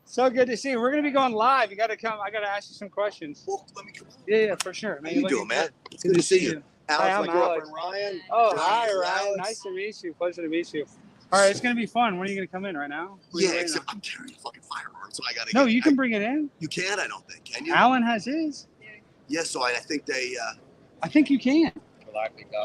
So good to see you. We're going to be going live. You got to come. I got to ask you some questions. Well, let me come on. Yeah, for sure. How you doing, man? It's good to see you. Hi, Alex, I'm my girlfriend, Ryan. Oh, hi, Ryan. Alex. Nice to meet you. Pleasure to meet you. All right, it's going to be fun. When are you going to come in right now? Yeah, except I'm carrying a fucking firearm, so I got to No, you can bring it in. You can? I don't think. Can you? Alan has his. Yes, so I think they... I think you can.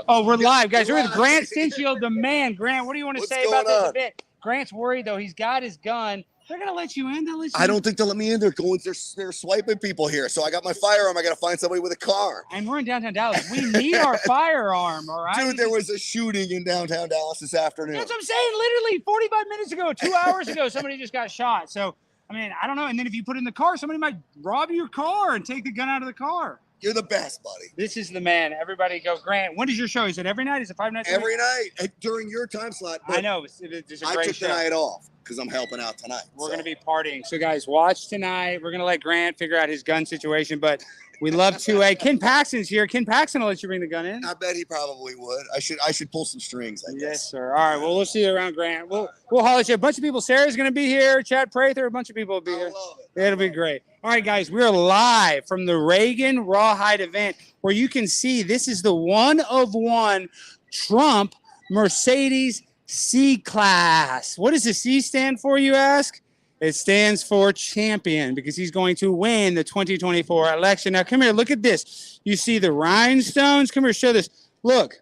Oh, we're live, guys. We're with Grant Stinchill, the man. Grant, what do you want to say about this event? Grant's worried, though. He's got his gun. They're going to let you in. I don't think they'll let me in. They're swiping people here. So I got my firearm. I got to find somebody with a car. And we're in downtown Dallas. We need our firearm, all right? Dude, there was a shooting in downtown Dallas this afternoon. That's what I'm saying. Literally 45 minutes ago, 2 hours ago, somebody just got shot. So, I mean, I don't know. And then if you put it in the car, somebody might rob your car and take the gun out of the car. You're the best, buddy. This is the man. Everybody go. Grant, when is your show? Is it every night? Is it 5 nights? Every night during your time slot. I know. It's a great show. I took the night off because I'm helping out tonight. We're going to be partying. So, guys, watch tonight. We're going to let Grant figure out his gun situation, but we love to. Ken Paxton's here. Ken Paxton will let you bring the gun in. I bet he probably would. I should pull some strings, I guess. Yes, sir. All right. Well, we'll see you around, Grant. We'll holler at you. A bunch of people. Sarah's going to be here. Chad Prather. A bunch of people will be here. I love it. It'll be great. All right, guys. We're live from the Reagan Rawhide event where you can see this is the one-of-one Trump Mercedes C-Class. What does the C stand for, you ask? It stands for champion because he's going to win the 2024 election. Now, come here. Look at this. You see the rhinestones? Come here. Show this. Look.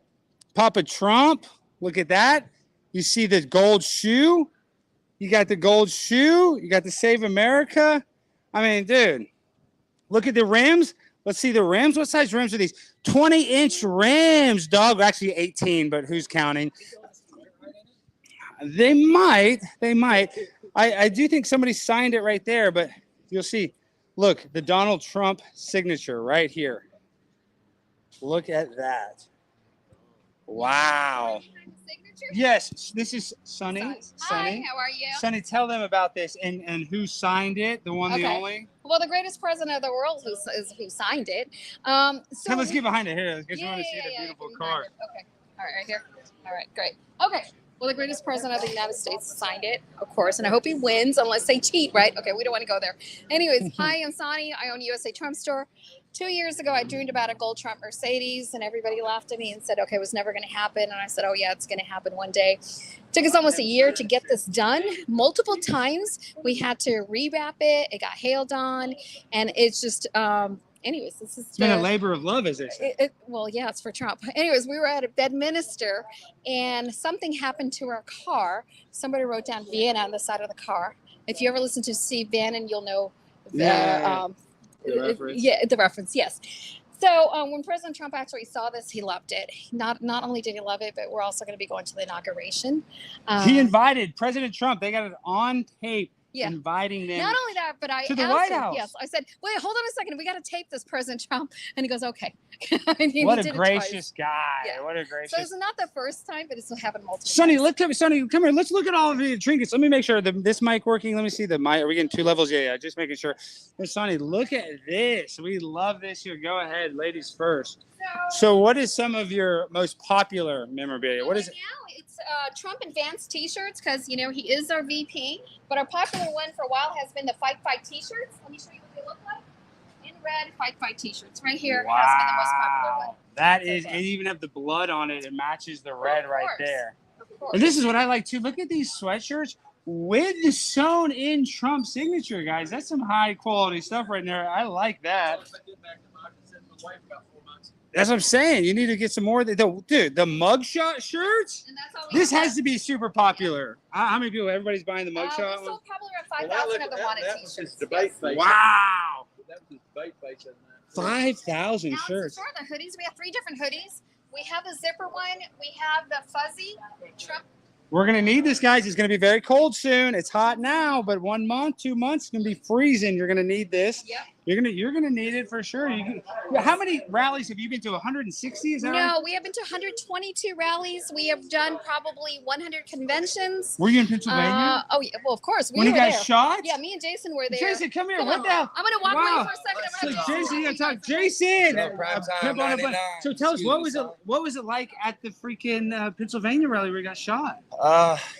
Papa Trump. Look at that. You see the gold shoe. You got the gold shoe. You got the Save America. I mean, dude, look at the rims. Let's see the rims. What size rims are these? 20-inch rims, dog. Actually, 18, but who's counting? They might. They might. I do think somebody signed it right there, but you'll see. Look, the Donald Trump signature right here. Look at that. Wow. Yes, this is Sonny. Hi, how are you? Sonny, tell them about this and who signed it, the one, the only. Well, the greatest president of the world who signed it. So let's get behind it here because we want to see the beautiful car. Okay, all right, right here. All right, great. Okay. Well, the greatest president of the United States signed it, of course, and I hope he wins unless they cheat, right? Okay, we don't want to go there. Anyways, hi, I'm Sonny. I own USA Trump Store. 2 years ago, I dreamed about a gold Trump Mercedes, and everybody laughed at me and said, okay, it was never going to happen. And I said, oh, yeah, it's going to happen one day. It took us almost a year to get this done. Multiple times, we had to rewrap it. It got hailed on, and it's just... anyways, this is been a labor of love, as they say. Well, yeah, it's for Trump. Anyways, we were at a Bedminster, and something happened to our car. Somebody wrote down Vienna on the side of the car. If you ever listen to Steve Bannon, you'll know the reference. Yeah, the reference, yes. So when President Trump actually saw this, he loved it. Not only did he love it, but we're also going to be going to the inauguration. He invited President Trump. They got it on tape. Yeah. Inviting them. Not only that, but I to the White House. Yes, I said, "Wait, hold on a second. We got to tape this, President Trump." And he goes, "Okay." What a gracious guy! Yeah. What a gracious. So it's not the first time, but it's happened multiple Sonny, times. Sonny, come here. Let's look at all of the trinkets. Let me make sure this mic working. Let me see the mic. Are we getting 2 levels? Yeah. Just making sure. Hey, Sonny, look at this. We love this here. Go ahead, ladies first. So what is some of your most popular memorabilia? What is it? Now it's Trump and Vance T-shirts because he is our VP. But our popular one for a while has been the Fight T-shirts. Let me show you what they look like. In red, Fight T-shirts right here. Wow. Has been the most popular one. That is, and you even have the blood on it. It matches the red right there. Of course. And this is what I like too. Look at these sweatshirts with the sewn in Trump signature, guys. That's some high quality stuff right there. I like that. That's what I'm saying. You need to get some more. Dude, the mugshot shirts? This has to be super popular. How many people? Everybody's buying the mugshot one? So popular at 5,000 of the wanted T-shirts. Debate face. Wow. That was his debate face in that. 5,000 shirts. Now, the hoodies. We have 3 different hoodies. We have the zipper one. We have the fuzzy Trump. We're going to need this, guys. It's going to be very cold soon. It's hot now, but 1 month, 2 months, it's going to be freezing. You're going to need this. Yep. You're gonna need it for sure. How many rallies have you been to? 160? Is that right? No, we have been to 122 rallies. We have done probably 100 conventions. Were you in Pennsylvania? Oh, yeah. Well, of course. When you got shot? Yeah, me and Jason were there. Jason, come here. Come What on. the hell? I'm going to walk Wow. away for a second. I'm gonna So have to Jason, you gotta talk. Jason, Prime time, 99. so tell us, what was it like at the freaking Pennsylvania rally where you got shot?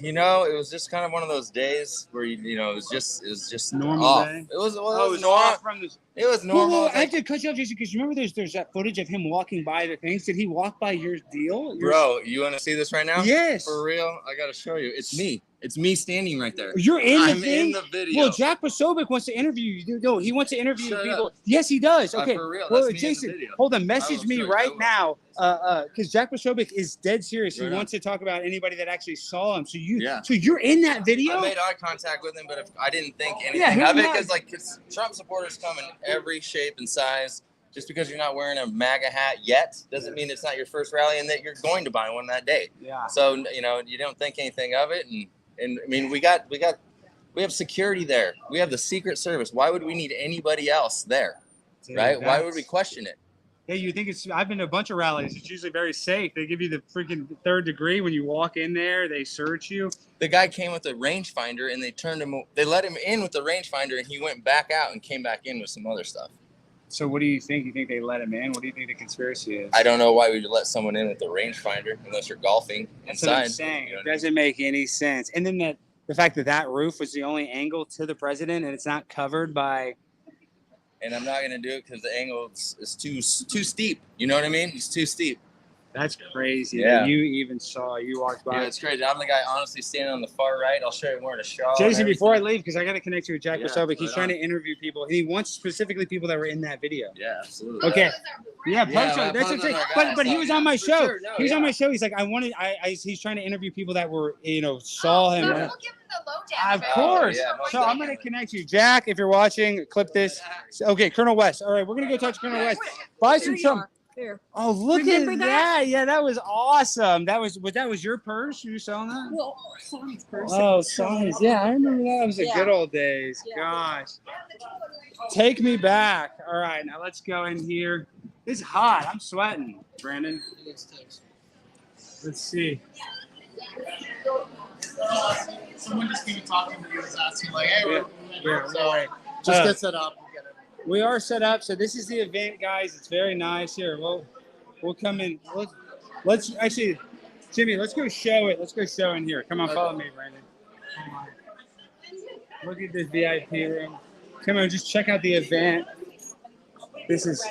You know, it was just kind of one of those days where it was just Normal off. day? It was Oh, it was normal. off from the. It was normal. Well, I have to cut you off, Jason, because remember there's that footage of him walking by the things. Did he walk by your deal? Bro, you want to see this right now? Yes. For real? I got to show you. It's me. It's me standing right there. You're in the I'm thing? in the video. Well, Jack Posobiec wants to interview you. No, he wants to interview Shut people. up. Yes, he does. Okay. For real, Well, that's me in the Jason, video. hold on. Message will me show you. right I will. now, because Jack Posobiec is dead serious. He Right on. wants to talk about anybody that actually saw him. So Yeah. so you're in that video. I made eye contact with him, but if I didn't think anything Yeah, of it, who because Trump supporters come in every shape and size. Just because you're not wearing a MAGA hat yet doesn't mean it's not your first rally and that you're going to buy one that day. Yeah. So you don't think anything of it, and I mean we have security there. We have the Secret Service. Why would we need anybody else there, right? Why would we question it? Yeah, you think it's? I've been to a bunch of rallies. It's usually very safe. They give you the freaking third degree when you walk in there. They search you. The guy came with a rangefinder and they let him in with the rangefinder and he went back out and came back in with some other stuff. So what do you think? You think they let him in? What do you think the conspiracy is? I don't know why we would let someone in with a rangefinder unless you're golfing That's inside. what I'm saying. You know It what I mean? doesn't make any sense. And then the fact that roof was the only angle to the president and it's not covered by. And I'm not gonna do it because the angle is too steep. You know what I mean? It's too steep. That's crazy. Yeah. That you even saw. You walked by. Yeah, it's crazy. I'm the guy honestly standing on the far right. I'll show you wearing a shawl. Jason, and before I everything. leave, because I got to connect you with Jack Yeah, Posobiec. He's right trying on. to interview people. And he wants specifically people that were in that video. Yeah, absolutely. Okay. Yeah, Yeah, Poso, well, that's what I'm Poso's saying. our guy, But he so was yeah, on my for show. sure. No, He was on yeah. my show. He's like, he's trying to interview people that were, saw him. We'll give him the lowdown. Of about it. course. yeah, most So I'm going to connect you. Jack, if you're watching, clip this. Okay, Colonel West. All right, we're going to go talk to Colonel West. Buy some Trump. Here. Oh, look Remember at that? that. Yeah, that was awesome. That was your purse? You selling that? Well, Sonny's person. Oh, size. Yeah, I remember that. It was the Yeah. good old days. Yeah. Gosh. Take me back. All right, now let's go in here. It's hot. I'm sweating, Brandon. Let's see. Someone just came talking to me, was asking like, hey, Yeah, so right. just get set up. We'll get it. We are set up. So this is the event, guys. It's very nice here. We'll come in. Let's actually, Jimmy, let's go show it. Let's go show in here. Come on, follow me, Brandon. Come on. Look at this VIP room. Come on, just check out the event. This is.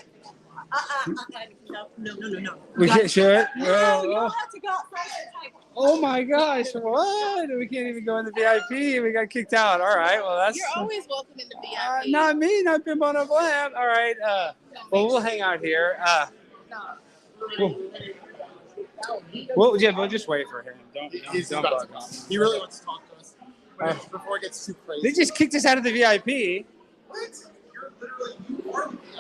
No. We can't show it. No, you Oh, don't have to go outside the table. oh my gosh! What? We can't even go in the VIP. We got kicked out. All right. Well, that's. You're always welcome in the VIP. Not me. Not Pimp on a Blimp. All right. Well, we'll hang out here. We'll just wait for him. He's Don't about to bug come. him. He really wants to talk to us before it gets too crazy. They just kicked us out of the VIP. What? You're literally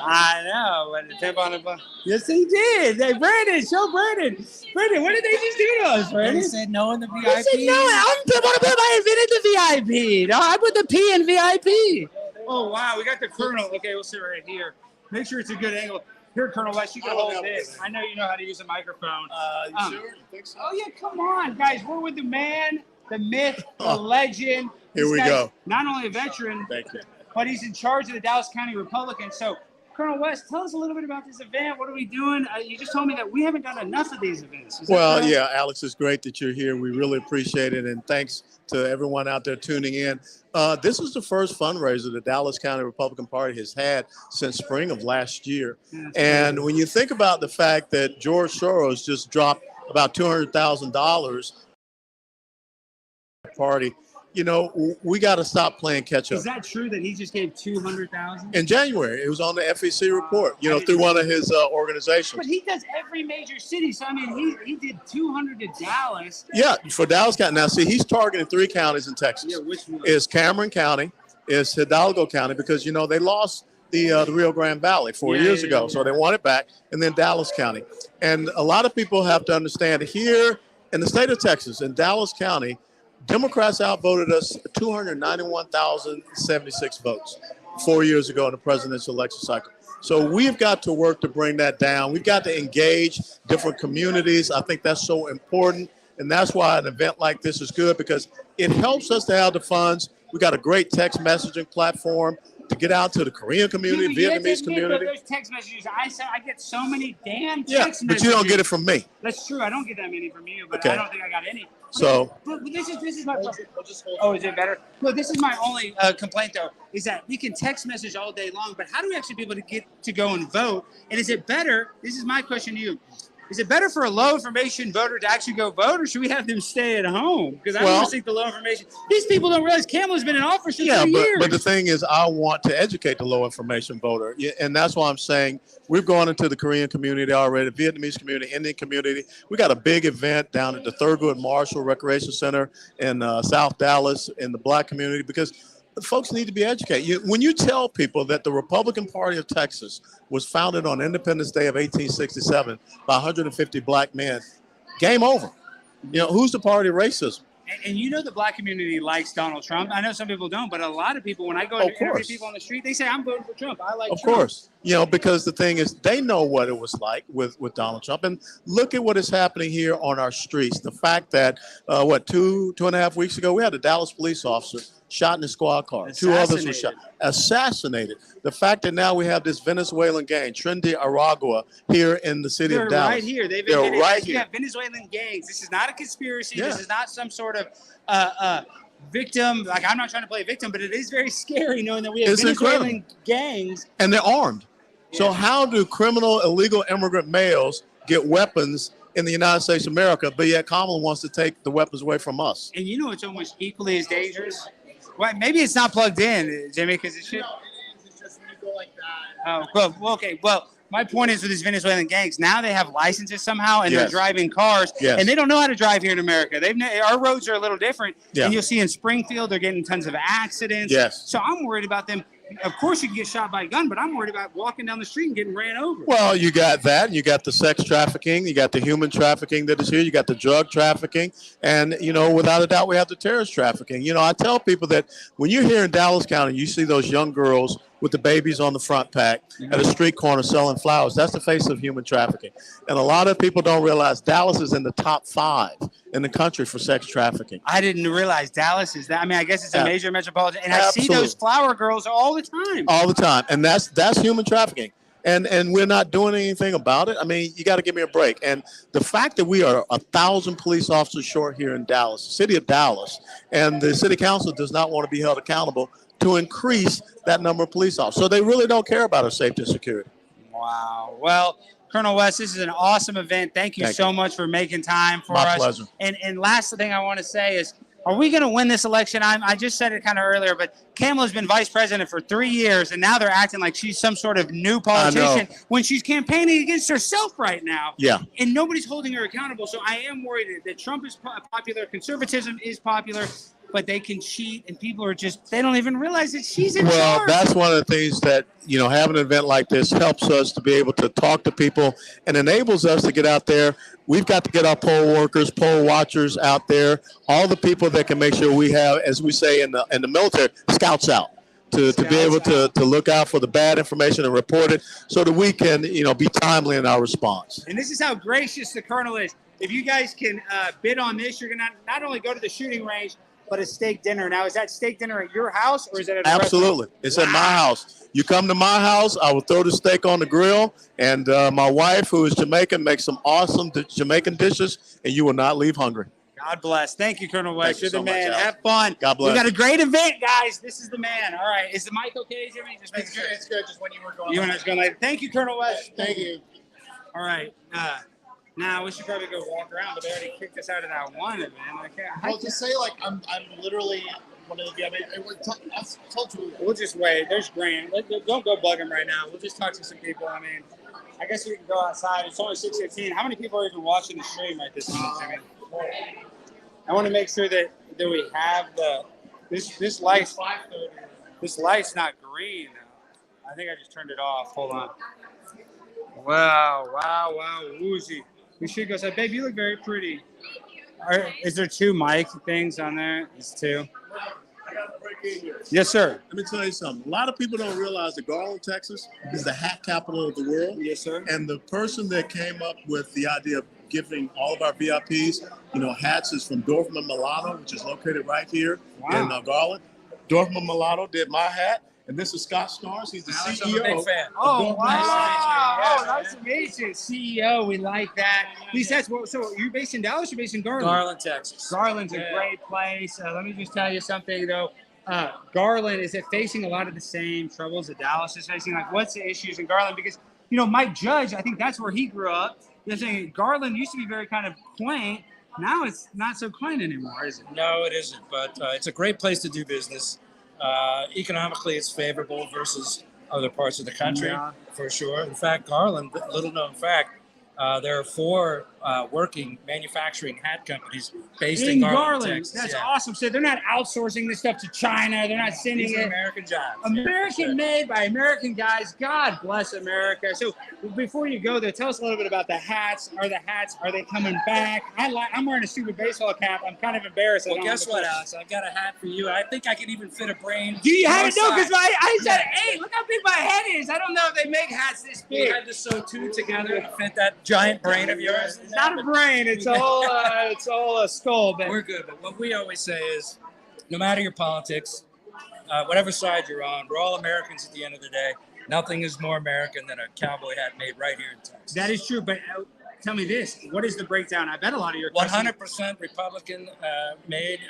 I know, but the Pimp on a Blimp. Yes, they did. Hey, Brandon, show Brandon. Brandon, what did they just do to us, Brandon? They said no in the VIP. I said no. I'm Pimp on a Blimp. I invented the VIP. No, I put the P in VIP. Oh wow, we got the Colonel. Okay, we'll sit right here. Make sure it's a good angle. Here, Colonel West, you can hold this. I know you know how to use a microphone. You sure? You think so? Oh yeah, come on, guys. We're with the man, the myth, the legend. Here This we guy's go. Not only a veteran, Thank you. but he's in charge of the Dallas County Republicans. So, Colonel West, tell us a little bit about this event. What are we doing? You just told me that we haven't done enough of these events. Is that Well, correct? yeah, Alex, it's great that you're here. We really appreciate it. And thanks to everyone out there tuning in. This is the first fundraiser the Dallas County Republican Party has had since spring of last year. Yeah, that's And when you think about the fact that George Soros just dropped about $200,000 party, we got to stop playing catch up. Is that true that he just gave 200,000? In January, it was on the FEC report, through one of his organizations. But he does every major city. So I mean, he did 200 to Dallas. Yeah, for Dallas County. Now, see, he's targeting 3 counties in Texas. Yeah, which one? Is Cameron County, is Hidalgo County, because, they lost the Rio Grande Valley 4 years ago. So they want it back. And then Dallas County. And a lot of people have to understand here in the state of Texas, in Dallas County, Democrats outvoted us 291,076 votes. 4 years ago in the presidential election cycle. So we've got to work to bring that down. We've got to engage different communities. I think that's so important. And that's why an event like this is good, because it helps us to have the funds. We got a great text messaging platform to get out to the Korean community, Vietnamese community. Those text messages, I get so many damn text Yeah, messages. but you don't get it from me. That's true. I don't get that many from you, but Okay. I don't think I got any. So But this is my problem. Oh, is it better? No, this is my only complaint though, is that we can text message all day long, but how do we actually be able to get to go and vote? And is it better? This is my question to you. Is it better for a low information voter to actually go vote, or should we have them stay at home? Because I always think the low information. These people don't realize Kamala's been in office for 3 years. but the thing is, I want to educate the low information voter, and that's why I'm saying we've gone into the Korean community already, the Vietnamese community, Indian community. We got a big event down at the Thurgood Marshall Recreation Center in South Dallas in the Black community, because folks need to be educated. When you tell people that the Republican Party of Texas was founded on Independence Day of 1867 by 150 black men, game over. Who's the party of racism? And you know the black community likes Donald Trump. I know some people don't, but a lot of people, when I go and interview people on the street, they say, I'm voting for Trump. I like Trump. Of course. Because the thing is, they know what it was like with Donald Trump. And look at what is happening here on our streets. The fact that, 2.5 weeks ago, we had a Dallas police officer shot in his squad car. 2 others were shot. Assassinated. The fact that now we have this Venezuelan gang, Trinity Aragua, here in the city of Dallas. Right here. They're right here. You have Venezuelan gangs. This is not a conspiracy. Yeah. This is not some sort of victim. Like, I'm not trying to play a victim, but it is very scary knowing that we have Venezuelan gangs. And they're armed. Yeah. So how do criminal, illegal immigrant males get weapons in the United States of America, but yet Kamala wants to take the weapons away from us? And it's almost equally as dangerous. Well, maybe it's not plugged in, Jimmy, because it should. No, it is. It's just when you go like that. Oh, well, okay. Well, my point is with these Venezuelan gangs, now they have licenses somehow, and they're driving cars, and they don't know how to drive here in America. Our roads are a little different, and you'll see in Springfield they're getting tons of accidents. Yes. So I'm worried about them. Of course, you can get shot by a gun, but I'm worried about walking down the street and getting ran over. Well, you got that. You got the sex trafficking. You got the human trafficking that is here. You got the drug trafficking. And, without a doubt, we have the terrorist trafficking. I tell people that when you're here in Dallas County, you see those young girls with the babies on the front pack at a street corner selling flowers. That's the face of human trafficking. And a lot of people don't realize Dallas is in the top 5 in the country for sex trafficking. I didn't realize Dallas is that. I mean, I guess it's a major metropolitan. And I see those flower girls all the time. All the time. And that's human trafficking. And we're not doing anything about it. I mean, you got to give me a break. And the fact that we are 1,000 police officers short here in Dallas, the city of Dallas, and the city council does not want to be held accountable to increase that number of police officers. So they really don't care about our safety and security. Wow. Well, Colonel West, this is an awesome event. Thank you so much for making time for us. My pleasure. And last thing I want to say is, are we going to win this election? I just said it kind of earlier, but Kamala's been vice president for 3 years, and now they're acting like she's some sort of new politician when she's campaigning against herself right now. Yeah. And nobody's holding her accountable. So I am worried that Trump is popular, conservatism is popular, but they can cheat, and people are they don't even realize that she's in charge. Well, that's one of the things that, having an event like this helps us to be able to talk to people and enables us to get out there. We've got to get our poll workers, poll watchers out there, all the people that can make sure we have, as we say in the military, scouts out. To be able to look out for the bad information and report it so that we can, be timely in our response. And this is how gracious the Colonel is. If you guys can bid on this, you're going to not only go to the shooting range, but a steak dinner. Now, is that steak dinner at your house or is it at a Absolutely. restaurant? It's at my house. You come to my house, I will throw the steak on the grill, and my wife, who is Jamaican, makes some awesome Jamaican dishes, and you will not leave hungry. God bless. Thank you, Colonel West. You're the man. Much, have fun. God bless. We got a great event, guys. This is the man. All right. Is the mic okay, Jimmy? Just make sure. It's good. Just when you were going. You and I was going later. Thank you, Colonel West. Thank you. All right. Now we should probably go walk around, but they already kicked us out of that one event. I can't. Well, just say I'm literally one of the. I mean, I told you. We'll just wait. There's Grant. Don't go bug him right now. We'll just talk to some people. I mean, I guess we can go outside. It's only 6:15. How many people are even watching the stream right this minute, Jimmy? I want to make sure that we have this light. This light's not green. I think I just turned it off. Hold on. Wow, woozy. We should go say, babe, you look very pretty. Is there 2 mic things on there? It's 2. I got to break Yes, sir. Let me tell you something. A lot of people don't realize that Garland, Texas is the hat capital of the world. Yes, sir. And the person that came up with the idea of giving all of our VIPs, hats is from Dorfman Milano, which is located right here in Garland. Dorfman Milano did my hat. And this is Scott Stars. He's the CEO. I'm a big fan. Oh, wow. Nice Oh, nice to meet you. CEO, we like that. These hats, so you're based in Dallas or you're based in Garland? Garland, Texas. Garland's a great place. Let me just tell you something, though. Garland, is it facing a lot of the same troubles that Dallas is facing? Like, what's the issues in Garland? Because, Mike Judge, I think that's where he grew up. They're saying Garland used to be very kind of quaint. Now it's not so quaint anymore, is it? No, it isn't. But it's a great place to do business. Economically, it's favorable versus other parts of the country, for sure. In fact, Garland, little known fact, there are 4 working manufacturing hat companies based in Garland, Texas. That's awesome. So they're not outsourcing this stuff to China. They're not sending it. American jobs. American made by American guys. God bless America. So before you go there, tell us a little bit about the hats. Are they coming back? I'm wearing a stupid baseball cap. I'm kind of embarrassed. Well, guess what, Alex? I've got a hat for you. I think I can even fit a brain. Do you have it? No, because I said, hey, look how big my head is. I don't know if they make hats this big. We had to sew 2 together to fit that giant brain of yours. It's not a brain. It's all a skull. But we're good. But what we always say is, no matter your politics, whatever side you're on, we're all Americans at the end of the day. Nothing is more American than a cowboy hat made right here in Texas. That is true. But tell me this: what is the breakdown? I bet a lot of your 100% Republican made.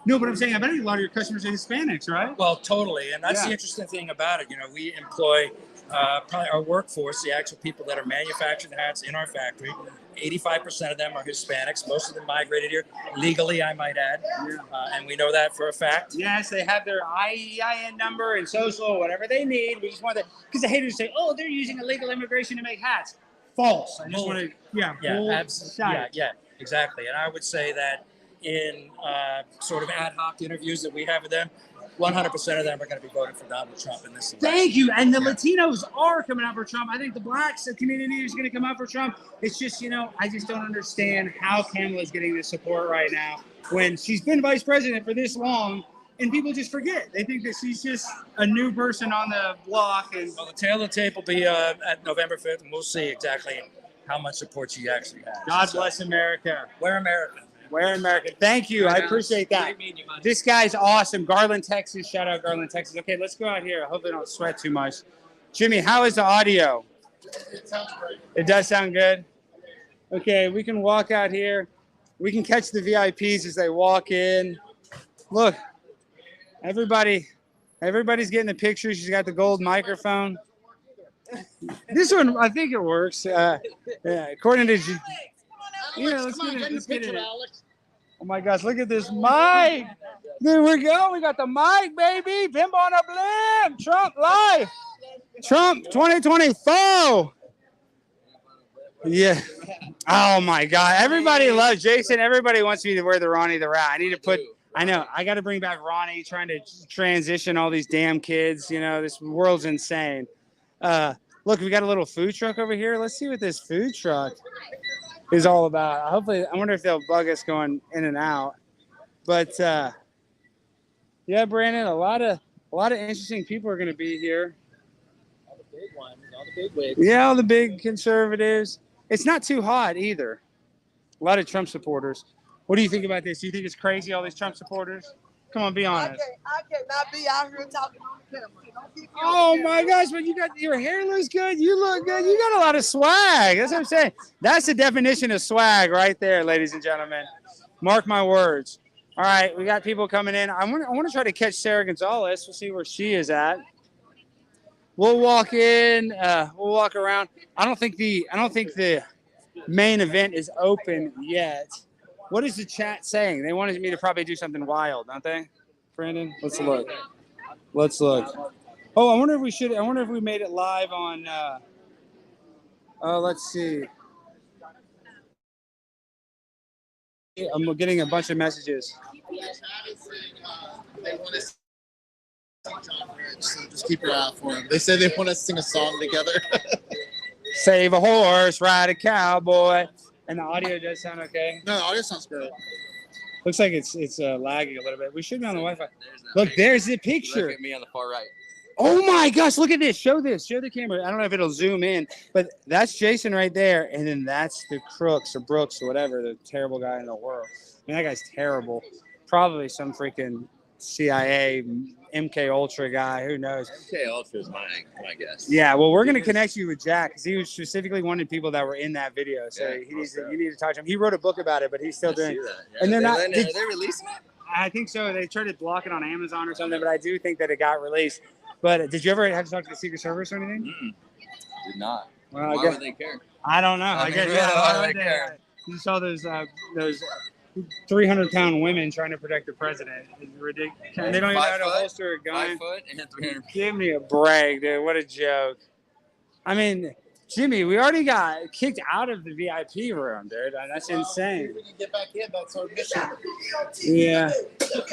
No, but I'm saying I bet a lot of your customers are Hispanics, right? Well, totally, and that's the interesting thing about it. We employ probably our workforce, the actual people that are manufacturing hats in our factory. 85% of them are Hispanics. Most of them migrated here legally, I might add, and we know that for a fact. Yes, they have their IEIN number and social or whatever they need. We just want to, because the haters say, "Oh, they're using illegal immigration to make hats." False. I just want to, exactly. And I would say that in sort of ad hoc interviews that we have with them, 100% of them are going to be voting for Donald Trump in this election. Thank you. And the Latinos are coming out for Trump. I think the blacks, the community is going to come out for Trump. It's just, I just don't understand how Kamala's getting this support right now when she's been vice president for this long. And people just forget. They think that she's just a new person on the block. And well, the tail of the tape will be at November 5th, and we'll see exactly how much support she actually has. God bless America. We're American. We're American. Thank you. I appreciate that. Great meeting you, buddy. This guy's awesome. Garland, Texas. Shout out Garland, Texas. Okay, let's go out here. I hope they don't sweat too much. Jimmy, how is the audio? It sounds great. It does sound good? Okay, we can walk out here. We can catch the VIPs as they walk in. Look, everybody's getting the picture. She's got the gold microphone. This one, I think it works. According to... let's get it. Oh my gosh, look at this mic. There we go. We got the mic, baby. Pimp on a blimp. Trump live. Trump 2024. Yeah. Oh my God. Everybody loves Jason. Everybody wants me to wear the Ronnie the Rat. I know. I got to bring back Ronnie, trying to transition all these damn kids. This world's insane. Look, we got a little food truck over here. Let's see what this food truck is all about. Hopefully, I wonder if they'll bug us going in and out. But yeah, Brandon, a lot of interesting people are going to be here. All the big ones, all the big wigs. Yeah, all the big conservatives. It's not too hot either. A lot of Trump supporters. What do you think about this? Do you think it's crazy, all these Trump supporters? Come on, be honest. I cannot be out here talking on the camera. Don't keep me on Oh the my camera. gosh, but your hair looks good. You look good. You got a lot of swag. That's what I'm saying. That's the definition of swag right there, ladies and gentlemen. Mark my words. All right, we got people coming in. I want to try to catch Sarah Gonzalez. We'll see where she is at. We'll walk in. We'll walk around. I don't think the main event is open yet. What is the chat saying? They wanted me to probably do something wild, don't they, Brandon? Let's look. Oh, I wonder if we made it live on. Let's see. I'm getting a bunch of messages. They want to sing conference, so just keep your eye out for them. They say they want to sing a song together. Save a horse, ride a cowboy. And the audio does sound okay. No, the audio sounds great. Looks like it's lagging a little bit. We should be on the Wi-Fi. There's that Look, picture. there's the Look picture. at me on the far right. Oh my gosh, look at this. Show this. Show the camera. I don't know if it'll zoom in, but that's Jason right there. And then that's the Crooks or Brooks or whatever, the terrible guy in the world. I mean, that guy's terrible. Probably some freaking CIA, MK Ultra guy. Who knows? MK Ultra is my guess. Yeah, well, we're going to connect you with Jack because he was specifically wanted people that were in that video. So Yeah, you need to talk to him. He wrote a book about it, but he's still I doing see it. that. Yeah. And they're not. Are they releasing it? I think so. They tried to block it on Amazon or something, but I do think that it got released. But did you ever have to talk to the Secret Service or anything? Did not. Well, I Why guess, would they care? I don't know. I mean, guess really, yeah. why Why would would they they? care? You saw those 300-pound women trying to protect the president. It's ridiculous. And they don't even know how to holster a 5 gun. foot and 300. Give me a break, dude. What a joke. I mean, Jimmy, we already got kicked out of the VIP room, dude. That's insane. We can get back in. That's our mission. Yeah.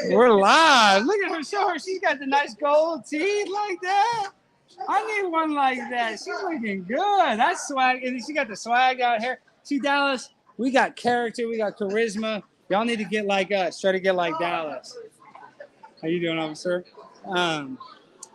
We're live. Look at her. Show her. She's got the nice gold teeth like that. I need one like that. She's looking good. That's swag. And she got the swag out here. See, Dallas, we got character. We got charisma. Y'all need to get like us. Try to get like Dallas. How you doing, officer?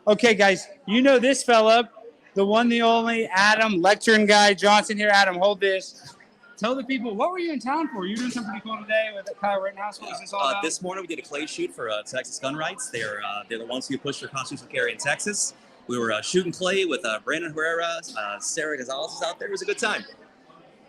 Okay, guys. You know this fella. The one, the only, Adam, lectern guy, Johnson here. Adam, hold this. Tell the people, what were you in town for? You doing something pretty cool today with Kyle Rittenhouse? What was this all about? This morning we did a clay shoot for Texas gun rights. They're the ones who push their constitutional carry in Texas. We were shooting clay with Brandon Herrera. Sarah Gonzalez was out there. It was a good time.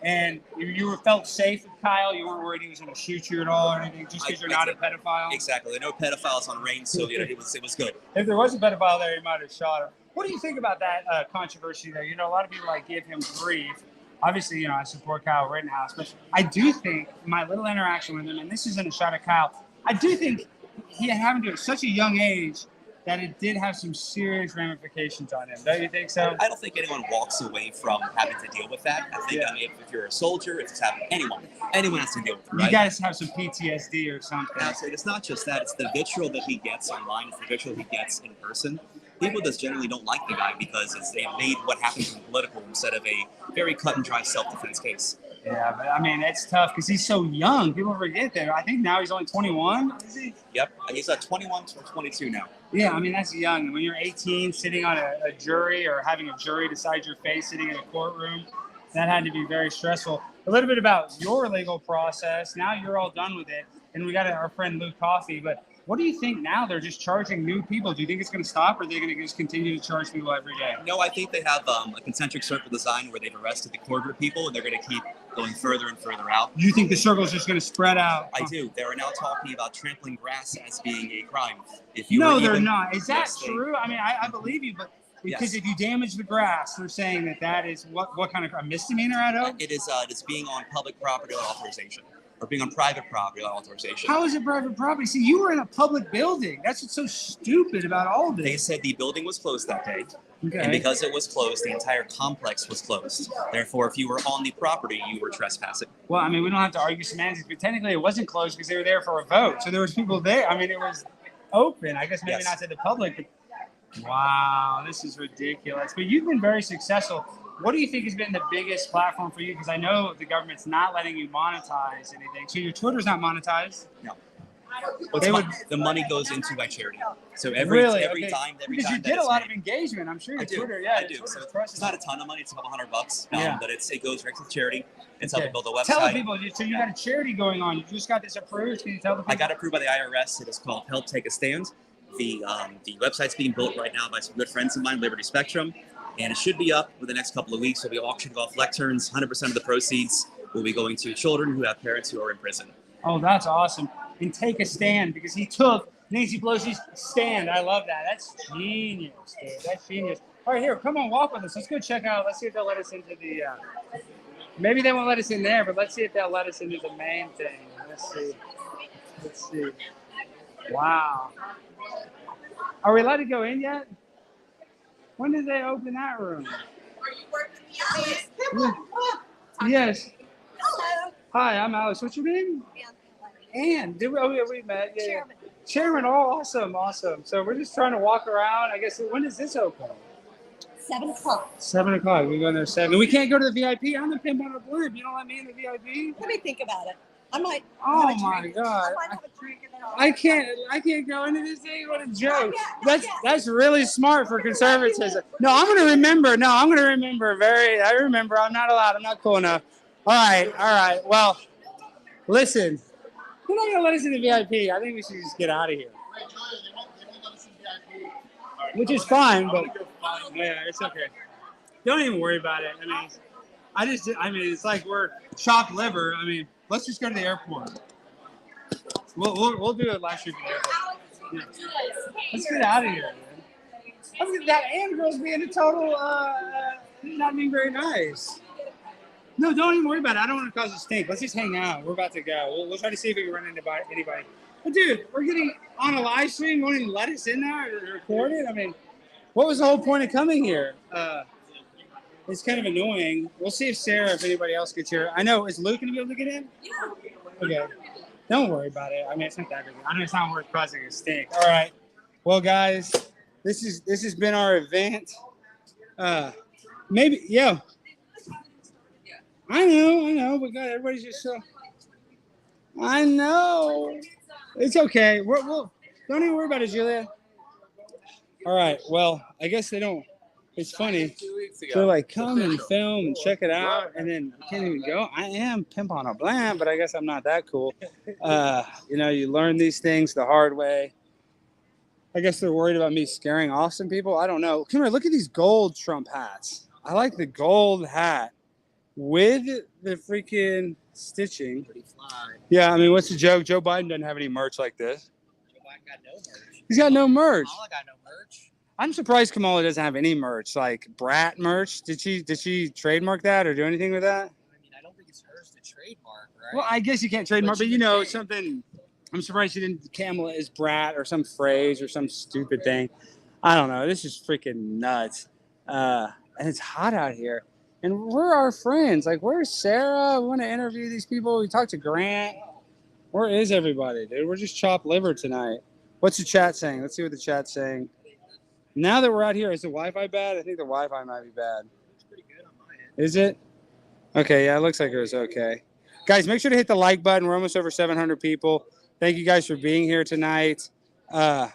And you were felt safe with Kyle? You weren't worried he was going to shoot you at all or anything just because you're not a pedophile? Exactly. There are no pedophiles on range, so it was good. If there was a pedophile there, he might have shot him. What do you think about that controversy there? You know, a lot of people give him grief. Obviously, you know, I support Kyle Rittenhouse, but I do think my little interaction with him, and this isn't a shot at Kyle, I do think he happened to at such a young age that it did have some serious ramifications on him. Don't you think so? I don't think anyone walks away from having to deal with that. I think if you're a soldier, if it's happening, anyone has to deal with it, right? You guys have some PTSD or something. Absolutely. It's not just that. It's the vitriol that he gets online. It's the vitriol he gets in person. People just generally don't like the guy because they made what happened to him political instead of a very cut and dry self-defense case. Yeah, but I mean, it's tough because he's so young. People forget that. I think now he's only 21, is he? Yep. He's 21 or 22 now. Yeah, I mean, that's young. When you're 18, sitting on a jury or having a jury decide your fate, sitting in a courtroom, that had to be very stressful. A little bit about your legal process. Now you're all done with it. And we got our friend Luke Coffey, but what do you think now? They're just charging new people. Do you think it's going to stop, or are they going to just continue to charge people every day? No, I think they have a concentric circle design where they've arrested the core group people, and they're going to keep going further and further out. You think the circle is just going to spread out? I do. They are now talking about trampling grass as being a crime. No, they're not. Is that true? I mean, I believe you, but because Yes. if you damage the grass, they're saying that is what kind of a misdemeanor, I don't? It is being on public property without authorization, or being on private property without authorization. How is it private property? See, you were in a public building. That's what's so stupid about all this. They said the building was closed that day. Okay. And because it was closed, the entire complex was closed. Therefore, if you were on the property, you were trespassing. Well, I mean, we don't have to argue semantics, but technically it wasn't closed because they were there for a vote. So there was people there. I mean, it was open. I guess maybe Yes. not to the public. But wow, this is ridiculous. But you've been very successful. What do you think has been the biggest platform for you? Because I know the government's not letting you monetize anything. So your Twitter's not monetized? No. The money goes into my charity. So every Really? time because you that did a it's lot made- of engagement. I'm sure your I do. Twitter, yeah. I do. So it's not a ton of money. It's a couple $100, Yeah. but it goes right to charity. It's helping build a website. Tell the people, so you got a charity going on. You just got this approved. Can you tell the people? I got approved by the IRS. It is called Help Take a Stand. The website's being built right now by some good friends of mine, Liberty Spectrum, and it should be up within the next couple of weeks. We'll be auctioning off lecterns. 100% of the proceeds will be going to children who have parents who are in prison. Oh, that's awesome. And take a stand because he took Nancy Pelosi's stand. I love that. That's genius, dude. That's genius. All right, here, come on, walk with us. Let's go check out. Let's see if they'll let us into the. Maybe they won't let us in there, but let's see if they'll let us into the main thing. Let's see. Let's see. Wow. Are we allowed to go in yet? When did they open that room? Are you working the hours? Yes. Hello. Hi, I'm Alex. What's your name? Ann. We met. Yeah. Chairman. Chairman. Oh, awesome. So we're just trying to walk around. I guess, when does this open? 7 o'clock. 7 o'clock. We go in there 7. We can't go to the VIP. I'm the pimp on a blimp. You don't let me in the VIP? Let me think about it. I might. Oh have a my drink. God. I might have a drink and then I'll. I can't go into this thing. What a joke. That's really smart for conservatism. No, I'm gonna remember. No, I'm gonna remember. I remember. I'm not allowed. I'm not cool enough. All right. Well, listen. You're not gonna let us in the VIP. I think we should just get out of here. Which is fine, but yeah, it's okay. Don't even worry about it. I mean, it's like we're chopped liver. I mean, let's just go to the airport. We'll do it live stream from the airport. Yeah. Let's get out of here, man. That and girl's being a total, not being very nice. No, don't even worry about it. I don't want to cause a stink. Let's just hang out. We're about to go. We'll try to see if we can run into anybody. But dude, we're getting on a live stream. You won't even let us in there or record it? I mean, what was the whole point of coming here? It's kind of annoying. We'll see if anybody else gets here. I know, is Luke going to be able to get in? Yeah. Okay. Don't worry about it. I mean, it's not that big. I know it's not worth causing a stink. All right. Well, guys, this has been our event. Maybe, yeah. I know. But God, everybody's just so. I know. It's okay. We'll don't even worry about it, Julia. All right. Well, I guess they don't. It's funny. 2 weeks ago. They're like, come and film and check it out, and then I can't even go. I am pimp on a blimp, but I guess I'm not that cool. You learn these things the hard way. I guess they're worried about me scaring off some people. I don't know. Come here, look at these gold Trump hats. I like the gold hat with the freaking stitching. Yeah, I mean, what's the joke? Joe Biden doesn't have any merch like this. Joe Biden got no merch. He's got no merch. Kamala got no merch. I'm surprised Kamala doesn't have any merch, like Brat merch. Did she trademark that or do anything with that? I mean, I don't think it's hers to trademark, right? Well, I guess you can't trademark, but something. I'm surprised she didn't Kamala is Brat or some phrase or some stupid thing. I don't know. This is freaking nuts. And it's hot out here. And we're our friends. Like, where's Sarah? We want to interview these people. We talked to Grant. Where is everybody, dude? We're just chopped liver tonight. What's the chat saying? Let's see what the chat's saying. Now that we're out here, is the Wi-Fi bad? I think the Wi-Fi might be bad. It's pretty good on my end. Is it? Okay, yeah, it looks like it was okay. Guys, make sure to hit the like button. We're almost over 700 people. Thank you guys for being here tonight. I'm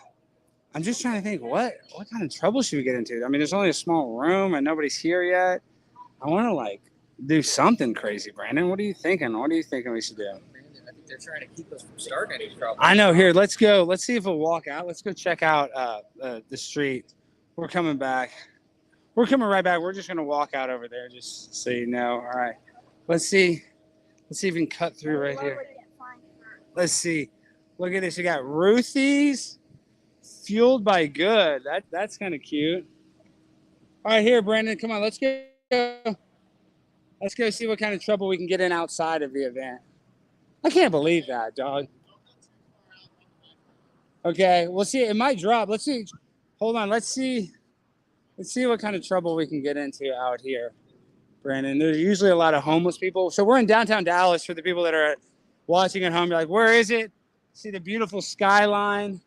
just trying to think, what kind of trouble should we get into? I mean, there's only a small room and nobody's here yet. I want to, do something crazy, Brandon. What are you thinking? What are you thinking we should do? I think they're trying to keep us from starting any trouble. I know. Here, let's go. Let's see if we'll walk out. Let's go check out the street. We're coming back. We're coming right back. We're just going to walk out over there, just so you know. All right. Let's see. Let's see if we can cut through right here. Let's see. Look at this. You got Ruthie's fueled by good. That's kind of cute. All right, here, Brandon. Come on. Let's go. Let's go see what kind of trouble we can get in outside of the event. I can't believe that, dog. Okay, we'll see. It might drop. Let's see. Hold on. Let's see what kind of trouble we can get into out here, Brandon. There's usually a lot of homeless people. So we're in downtown Dallas for the people that are watching at home. You're like, where is it? See the beautiful skyline.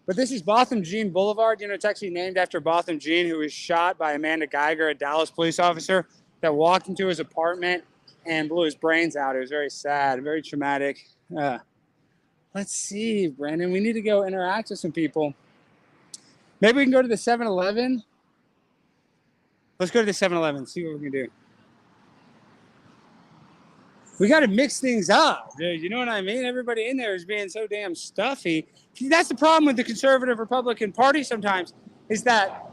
But this is Botham Jean Boulevard. You know, it's actually named after Botham Jean, who was shot by Amanda Geiger, a Dallas police officer that walked into his apartment and blew his brains out. It was very sad, very traumatic. Let's see, Brandon. We need to go interact with some people. Maybe we can go to the 7-Eleven. Let's go to the 7-Eleven, see what we can do. We got to mix things up, dude. You know what I mean? Everybody in there is being so damn stuffy. That's the problem with the conservative Republican Party sometimes, is that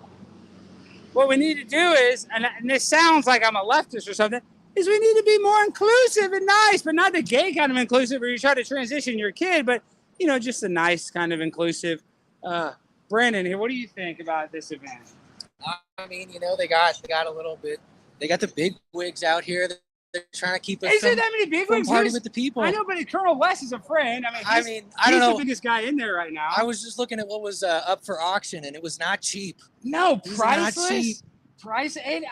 what we need to do is, and this sounds like I'm a leftist or something, is we need to be more inclusive and nice, but not the gay kind of inclusive where you try to transition your kid, but, you know, just a nice kind of inclusive. Brandon, here, what do you think about this event? I mean, you know, they got a little bit. They got the big wigs out here. They're trying to keep us Is there that many big wigs? party with the people. I know, but Colonel West is a friend. I He's don't know. the biggest guy in there right now. I was just looking at what was up for auction, and it was not cheap. No, It was not priceless. cheap. Price and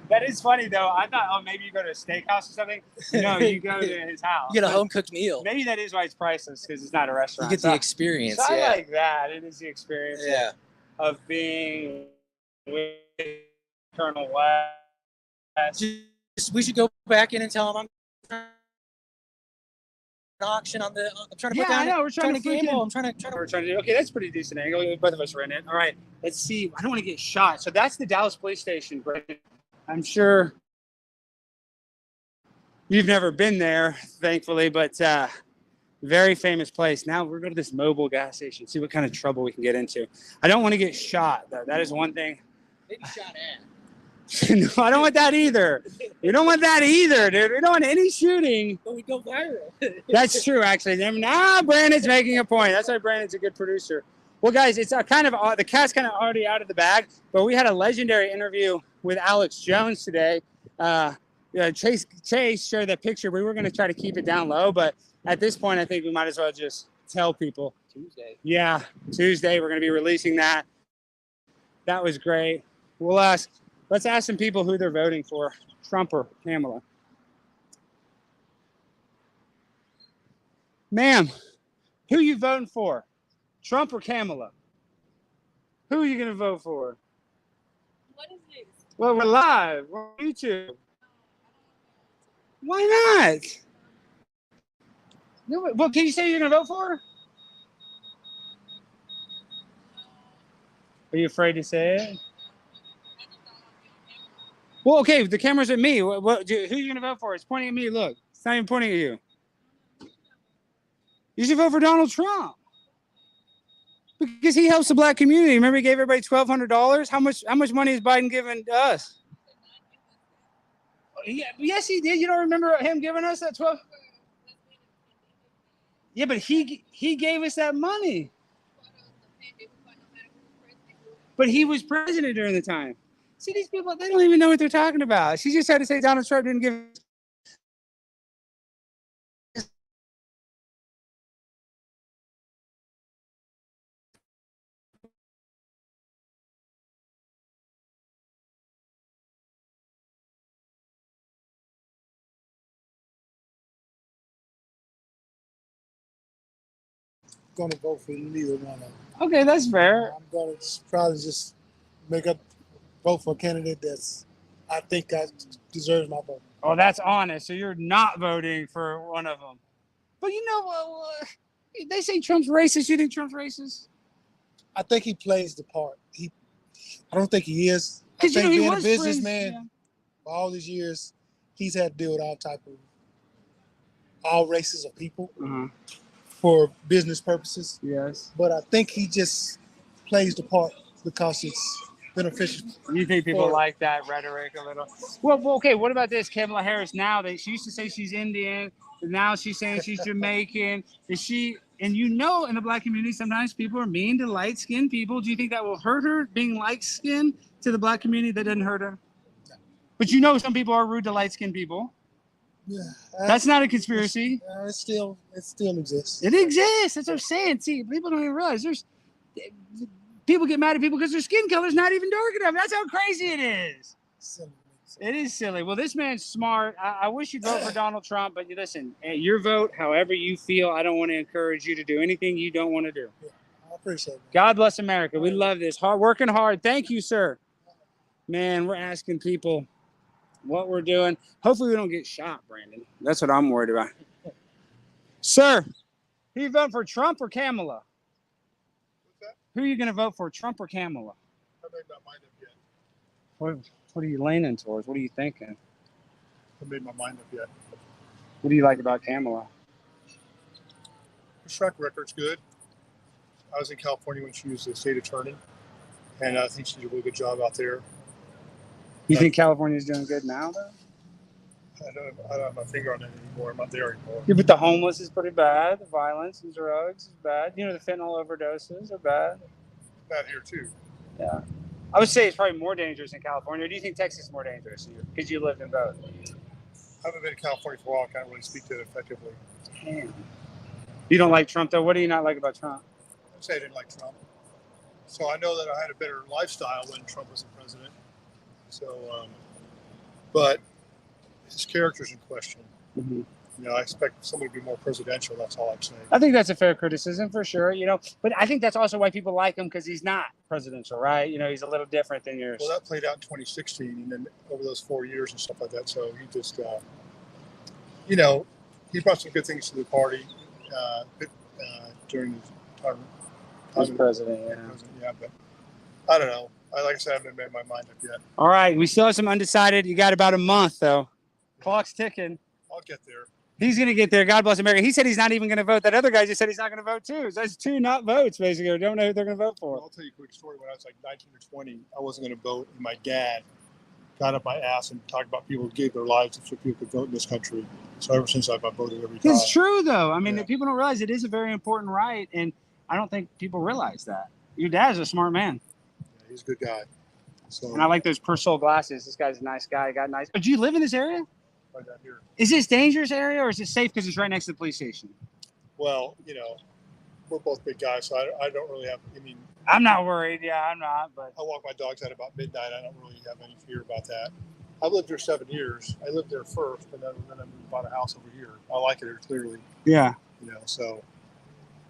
that is funny though. I thought, maybe you go to a steakhouse or something. No, you go to his house. You get a home cooked meal. Maybe that is why it's priceless, because it's not a You restaurant. get the experience. So Yeah. I like that. It is the experience Yeah. of being with Colonel West. We should go back in and tell him I'm auction on the. I'm trying to Yeah, put down. I know. We're trying to gamble. I'm trying to. We're trying to do. Okay, that's a pretty decent angle. Both of us are in it. All right, let's see. I don't want to get shot. So that's the Dallas police station, Brandon. I'm sure you've never been there, thankfully, but very famous place. Now we're going to this mobile gas station, see what kind of trouble we can get into. I don't want to get shot, though. That is one thing. Maybe shot at. No, I don't want that either. We don't want that either, dude. We don't want any shooting. But we go viral. That's true, actually. Now Brandon's making a point. That's why Brandon's a good producer. Well, guys, it's kind of the cat's kind of already out of the bag, but we had a legendary interview with Alex Jones today. Chase shared that picture. We were going to try to keep it down low, but at this point, I think we might as well just tell people. Tuesday. Yeah, Tuesday. We're going to be releasing that. That was great. Let's ask some people who they're voting for, Trump or Kamala. Ma'am, who you voting for, Trump or Kamala? Who are you going to vote for? What is this? Well, we're live. We're on YouTube. Why not? Well, can you say you're going to vote for her? Are you afraid to say it? Well, okay, the camera's at me. Who are you going to vote for? It's pointing at me. Look, it's not even pointing at you. You should vote for Donald Trump. Because he helps the black community. Remember he gave everybody $1,200? How much money is Biden giving to us? Yes, he did. You don't remember him giving us that 12? Yeah, but he gave us that money. But he was president during the time. See, these people, they don't even know what they're talking about. She just had to say Donald Trump didn't give. Gonna vote for neither one of them. Okay, that's fair. I'm gonna probably just vote for a candidate I think deserves my vote. Oh, that's honest. So you're not voting for one of them. But you know, they say Trump's racist. You think Trump's racist? I think he plays the part. I don't think he is. I Because think he being a was businessman for all these years, he's had to deal with all races of people for business purposes. Yes. But I think he just plays the part because it's beneficial. You think people like that rhetoric a little? Well, okay. What about this, Kamala Harris? Now she used to say she's Indian, and now she's saying she's Jamaican. Is she? And you know, in the black community, sometimes people are mean to light-skinned people. Do you think that will hurt her being light-skinned to the black community? That doesn't hurt her. No. But you know, some people are rude to light-skinned people. Yeah, that's not a conspiracy. It still exists. It exists. That's what I'm saying. See, people don't even realize people get mad at people because their skin color's not even dark enough. That's how crazy it is. Silly. It is silly. Well, this man's smart. I wish you'd vote for Donald Trump, but listen, your vote, however you feel. I don't want to encourage you to do anything you don't want to do. Yeah, I appreciate it. God bless America. We love this. Working hard. Thank you, sir. Man, we're asking people what we're doing. Hopefully we don't get shot, Brandon. That's what I'm worried about. Sir, who you voting for, Trump or Kamala? Who are you going to vote for, Trump or Kamala? I made my mind up yet. What are you leaning towards? What are you thinking? I made my mind up yet. What do you like about Kamala? Her track record's good. I was in California when she was the state attorney, and I think she did a really good job out there. You think California's doing good now, though? I don't have my finger on it anymore. I'm not there anymore. Yeah, but the homeless is pretty bad. The violence and drugs is bad. You know, the fentanyl overdoses are bad. Bad here, too. Yeah. I would say it's probably more dangerous in California. Or do you think Texas is more dangerous? Because you lived in both. I haven't been in California for a while. I can't really speak to it effectively. Damn. You don't like Trump, though? What do you not like about Trump? I'd say I didn't like Trump. So I know that I had a better lifestyle when Trump was the president. So, but his character's in question. Mm-hmm. You know, I expect somebody to be more presidential. That's all I'm saying. I think that's a fair criticism for sure, you know. But I think that's also why people like him, because he's not presidential, right? You know, he's a little different than yours. Well, that played out in 2016 and then over those 4 years and stuff like that. So he just, you know, he brought some good things to the party during his time. As president, yeah. Yeah, but I don't know. Like I said, I haven't made my mind up yet. All right, we still have some undecided. You got about a month, though. Clock's ticking. I'll get there. He's going to get there. God bless America. He said he's not even going to vote. That other guy just said he's not going to vote, too. So that's 2 not votes, basically. Don't know who they're going to vote for. I'll tell you a quick story. When I was like 19 or 20, I wasn't going to vote, and my dad got up my ass and talked about people who gave their lives so people could vote in this country. So ever since I've voted every time. It's true, though. I mean, people don't realize it is a very important right, and I don't think people realize that. Your dad's a smart man. Yeah, he's a good guy. So, and I like those Persol glasses. This guy's a nice guy. He got nice. But do you live in this area? Right down here. Is this dangerous area, or is it safe because it's right next to the police station? Well, you know, we're both big guys, so I don't really have, I mean. I'm not worried. Yeah, I'm not. But I walk my dogs at about midnight. I don't really have any fear about that. I've lived here 7 years. I lived there first, and then I bought a house over here. I like it here, clearly. Yeah. You know, so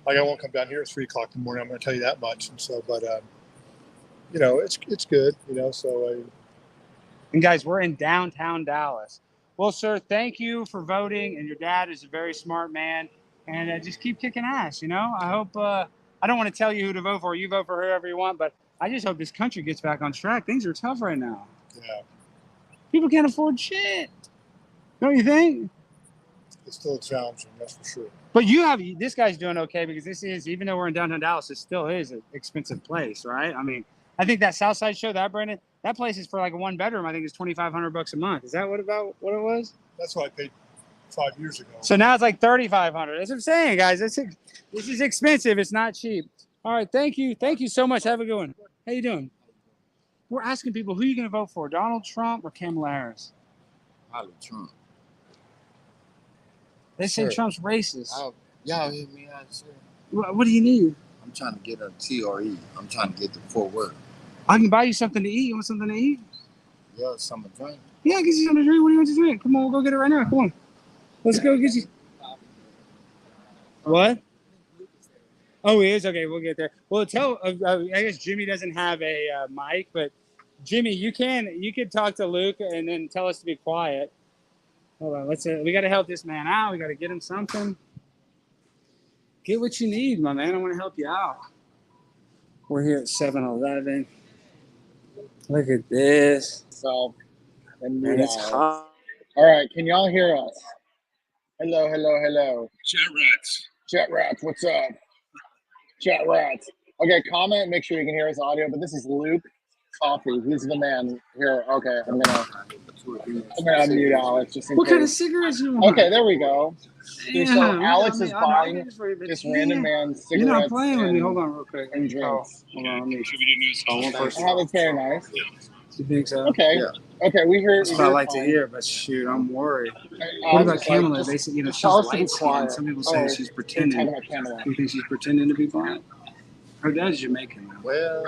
like I won't come down here at 3 o'clock in the morning. I'm going to tell you that much. And so, but you know, it's good. You know, so And guys, we're in downtown Dallas. Well, sir, thank you for voting. And your dad is a very smart man. And just keep kicking ass. You know, I hope. I don't want to tell you who to vote for. You vote for whoever you want, but I just hope this country gets back on track. Things are tough right now. Yeah. People can't afford shit. Don't you think? It's still challenging, that's for sure. But this guy's doing okay because this is, even though we're in downtown Dallas, it still is an expensive place, right? I mean, I think that Southside show, Brandon, that place is for like a 1-bedroom. I think it's $2,500 a month. Is that what it was? That's what I paid 5 years ago. So now it's like $3,500. That's what I'm saying, guys. This is expensive. It's not cheap. All right, thank you. Thank you so much. Have a good one. How you doing? We're asking people, who are you going to vote for, Donald Trump or Kamala Harris? Probably Trump. They say Trump's racist. Y'all hear me out, sir? What do you need? I'm trying to get a TRE. I'm trying to get the Fort Worth. I can buy you something to eat. You want something to eat? Yeah, something to drink. Yeah, I'll get you something to drink. What do you want to drink? Come on, we'll go get it right now. Come on. Let's go get you. What? Oh, he is? Okay, we'll get there. Well, I guess Jimmy doesn't have a mic, but Jimmy, you can talk to Luke and then tell us to be quiet. Hold on, we got to help this man out. We got to get him something. Get what you need, my man. I want to help you out. We're here at 7-Eleven. Look at this. So, and it's hot. All right, can y'all hear us? Hello, hello, hello. Chat rats, what's up? Chat rats. Okay, comment, make sure you can hear his audio, but this is Luke Coffee. He's the man here. Okay, I'm gonna unmute Alex just in What case. kind of cigarettes you want? Okay, there we go. Damn, So Alex is I'll buying get this for you, but this damn, random man cigarettes. You're not playing with me. and- Hold on real quick. And drinks. Hold on, let me one person. Oh, that's very nice. You think so? Okay. Okay, we heard. That's what I like to hear, but shoot, I'm worried. What about Kamala? They say, she's light skinned. Some people say she's pretending. You think she's pretending to be black? Her dad's Jamaican. Well,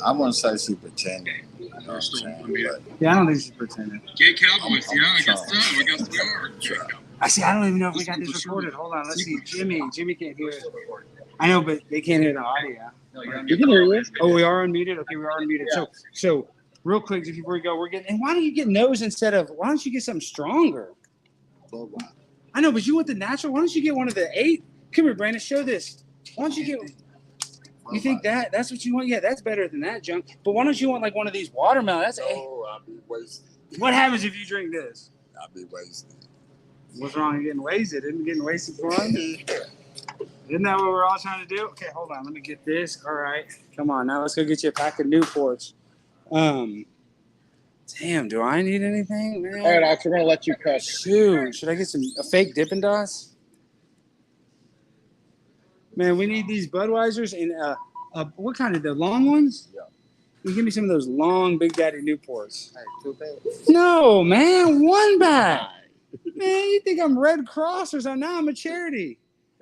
I wouldn't say she's pretending. You know what I'm saying? But Yeah, I don't think she's pretending. Gay Cowboys, yeah, I guess so. I guess we are. I don't even know if we got this recorded. Hold on, let's see. Jimmy can't hear it. I know, but they can't hear the audio. You can hear you. Oh, we are unmuted? Okay, we are unmuted. So real quick, before we go, and why don't you get nose why don't you get something stronger? I know, but you want the natural. Why don't you get one of the 8? Come here, Brandon, show this. Why don't you get, you think that's what you want? Yeah, that's better than that junk. But why don't you want like one of these watermelon? That's I'll be wasted. What happens if you drink this? I'll be wasted. What's wrong with getting wasted? Isn't getting wasted fun? Isn't that what we're all trying to do? Okay, hold on. Let me get this. All right. Come on. Now let's go get you a pack of Newports. Damn, do I need anything, man? All right, Alex, we're going to let you cut. Shoot. Should I get a fake Dippin' Dots? Man, we need these Budweisers and what kind of, the long ones? Yeah. You give me some of those long Big Daddy Newports. Hey, 2 bags. No, man. 1 bag. Man, you think I'm Red Cross or something? Now I'm a charity.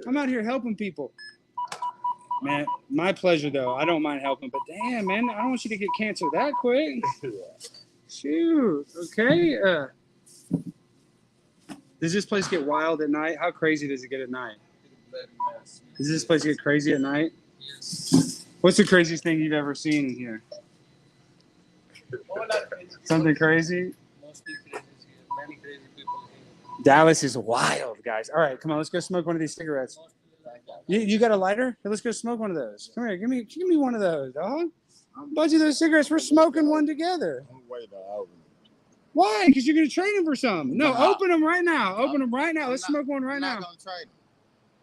I'm out here helping people. Man, my pleasure, though. I don't mind helping, but damn, man, I don't want you to get cancer that quick. Shoot. Okay. Does this place get wild at night? How crazy does it get at night? Does this place get crazy at night? What's the craziest thing you've ever seen in here? Something crazy? Mostly crazy. Many crazy people Dallas is wild, guys. All right, come on, let's go smoke one of these cigarettes. You got a lighter? Hey, let's go smoke one of those. Come here, give me one of those, dog. A bunch of those cigarettes. We're smoking one together. Why? Because you're gonna trade them for some. No, open them right now. Open them right now. Let's smoke one right now. I'm not gonna trade them.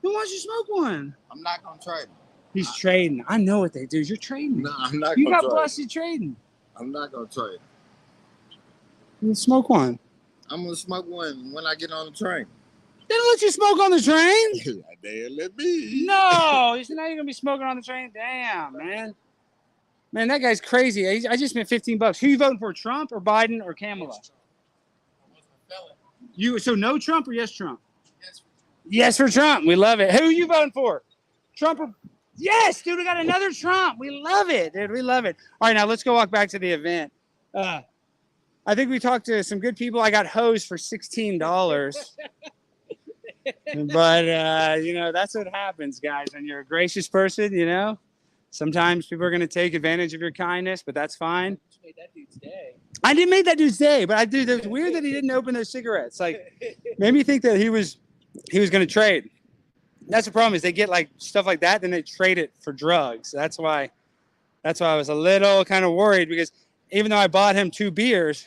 Who wants you to smoke one? I'm not gonna trade them. He's trading. I know what they do. You're trading. No, I'm not. You gonna got trade. busted trading. I'm not gonna trade. Let's smoke one. I'm gonna smoke one when I get on the train. They don't let you smoke on the train. They let me. No, you said now you're gonna be smoking on the train. Damn, man. Man, that guy's crazy. I just spent $15. Who you voting for, Trump or Biden or Kamala? So no Trump or yes Trump? Yes for Trump. We love it. Who are you voting for? Trump or yes, dude, we got another Trump. We love it, dude. We love it. All right, now let's go walk back to the event. I think we talked to some good people. I got hosed for $16. But you know, that's what happens, guys. When you're a gracious person, you know. Sometimes people are going to take advantage of your kindness, but that's fine. Made that dude's day. I didn't make that dude's day, but it was weird that he didn't open those cigarettes. Like, made me think that he was going to trade. That's the problem is they get like stuff like that, then they trade it for drugs. That's why I was a little kind of worried because even though I bought him 2 beers,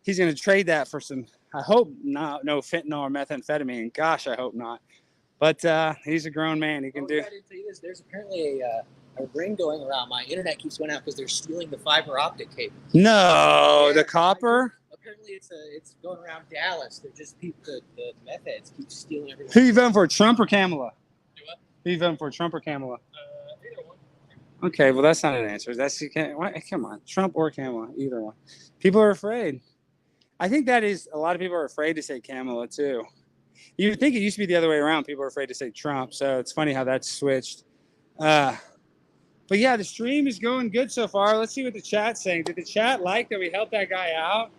he's going to trade that for some. I hope not, no fentanyl or methamphetamine. Gosh, I hope not. But he's a grown man. He can do. I didn't tell you this. There's apparently a ring going around. My internet keeps going out because they're stealing the fiber optic cable. No, the copper. Apparently, it's going around Dallas. They're just the meth heads keep stealing everything. Who you voting for, Trump or Kamala? Who you voting for, Trump or Kamala? Either one. Okay, well that's not an answer. That's you can't. Come on, Trump or Kamala, either one. People are afraid. I think that is a lot of people are afraid to say Kamala too. You would think it used to be the other way around. People are afraid to say Trump, so it's funny how that's switched. But yeah, the stream is going good so far. Let's see what the chat's saying. Did the chat like that we helped that guy out?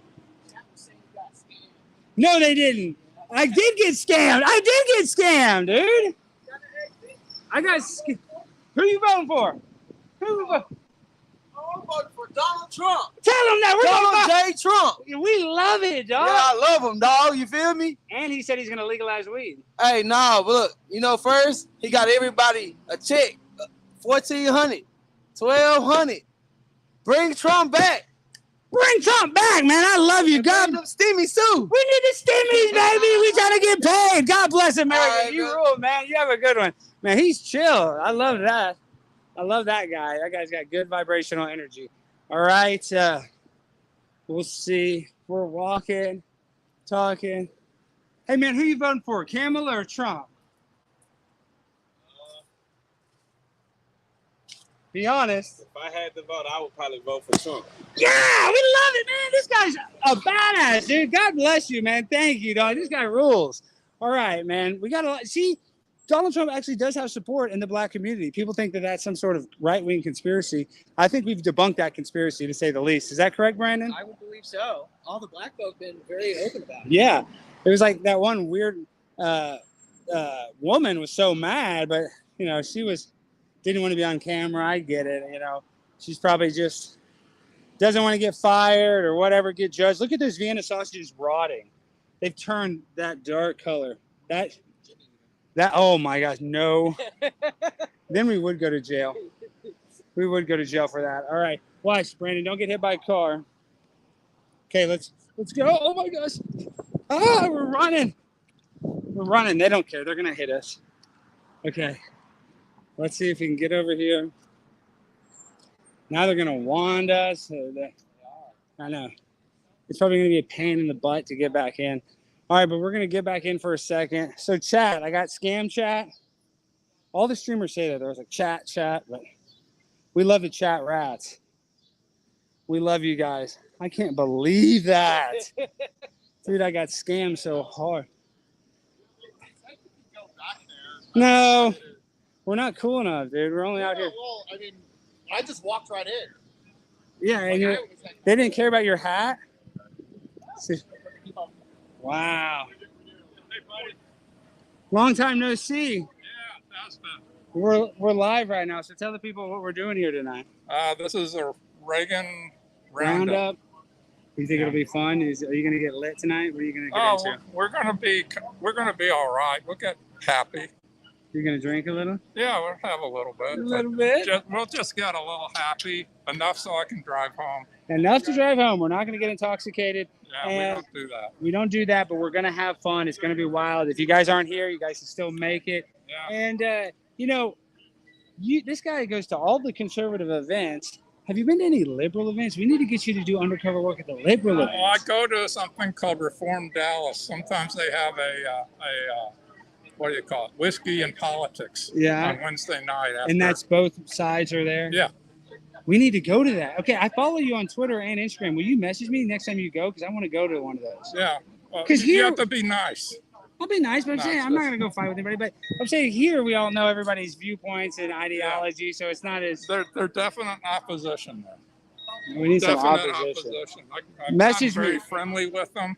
No, they didn't. I did get scammed. Dude. I got. Who you voting for? I'm voting for Donald Trump. Tell him that we're Donald J. Trump. We love it, dog. Yeah, I love him, dog. You feel me? And he said he's gonna legalize weed. Hey, nah, but look, you know, first he got everybody a check, $1,400, $1,200. Bring Trump back. Bring Trump back, man. I love you. God, bring them stimmies too. we need the stimmies, baby. We trying to get paid. God bless America. Right, you man. rule, man. You have a good one, man. He's chill. I love that. I love that guy. That guy's got good vibrational energy. All right. We'll see. We're walking, talking. Hey, man, who you voting for, Kamala or Trump? Be honest. If I had to vote, I would probably vote for Trump. Yeah, we love it, man. This guy's a badass, dude. God bless you, man. Thank you, dog. This guy rules. All right, man. We got to see. Donald Trump actually does have support in the black community. People think that that's some sort of right-wing conspiracy. I think we've debunked that conspiracy, to say the least. Is that correct, Brandon? I would believe so. All the black folk been very open about it. Yeah. It was like that one weird woman was so mad, but, you know, she didn't want to be on camera. I get it, you know. She's probably just doesn't want to get fired or whatever, get judged. Look at those Vienna sausages rotting. They've turned that dark color. That oh my gosh, no. Then we would go to jail. We would go to jail for that. All right. Watch, Brandon, don't get hit by a car. Okay, let's go. Oh my gosh. Ah, we're running. We're running. They don't care. They're gonna hit us. Okay. Let's see if we can get over here. Now they're gonna wand us. I know. It's probably gonna be a pain in the butt to get back in. All right, but we're going to get back in for a second. So chat, I got scam chat. All the streamers say that. There was like chat, but we love the chat rats. We love you guys. I can't believe that. Dude, I got scammed so hard. No, we're not cool enough, dude. We're only out here. Well, I mean, I just walked right in. Yeah, and they didn't care about your hat? See. Wow. Long time no see. Yeah, fast. We're live right now, so tell the people what we're doing here tonight. This is a Reagan Roundup. You think it'll be fun? Are you going to get lit tonight? What are you going to get Oh, into? we're gonna be all right. We'll get happy. You're going to drink a little? Yeah, we'll have a little bit. A little bit? We'll just get a little happy, enough so I can drive home. Enough to drive home. We're not going to get intoxicated. Yeah, we and don't do that. We don't do that, but we're going to have fun. It's going to be wild. If you guys aren't here, you guys can still make it. Yeah. And, this guy goes to all the conservative events. Have you been to any liberal events? We need to get you to do undercover work at the liberal events. I go to something called Reform Dallas. Sometimes they have a what do you call it? Whiskey and politics. Yeah. On Wednesday night. After. And that's both sides are there? Yeah. We need to go to that. Okay, I follow you on Twitter and Instagram. Will you message me next time you go? Because I want to go to one of those. Yeah. Well, 'Cause you here- have to be nice. I'll be nice, but I'm saying I'm not going to go fight with anybody. But I'm saying here we all know everybody's viewpoints and ideology, so it's not as... They're definite opposition there. We need some Definite opposition. I'm Message very me. friendly with them.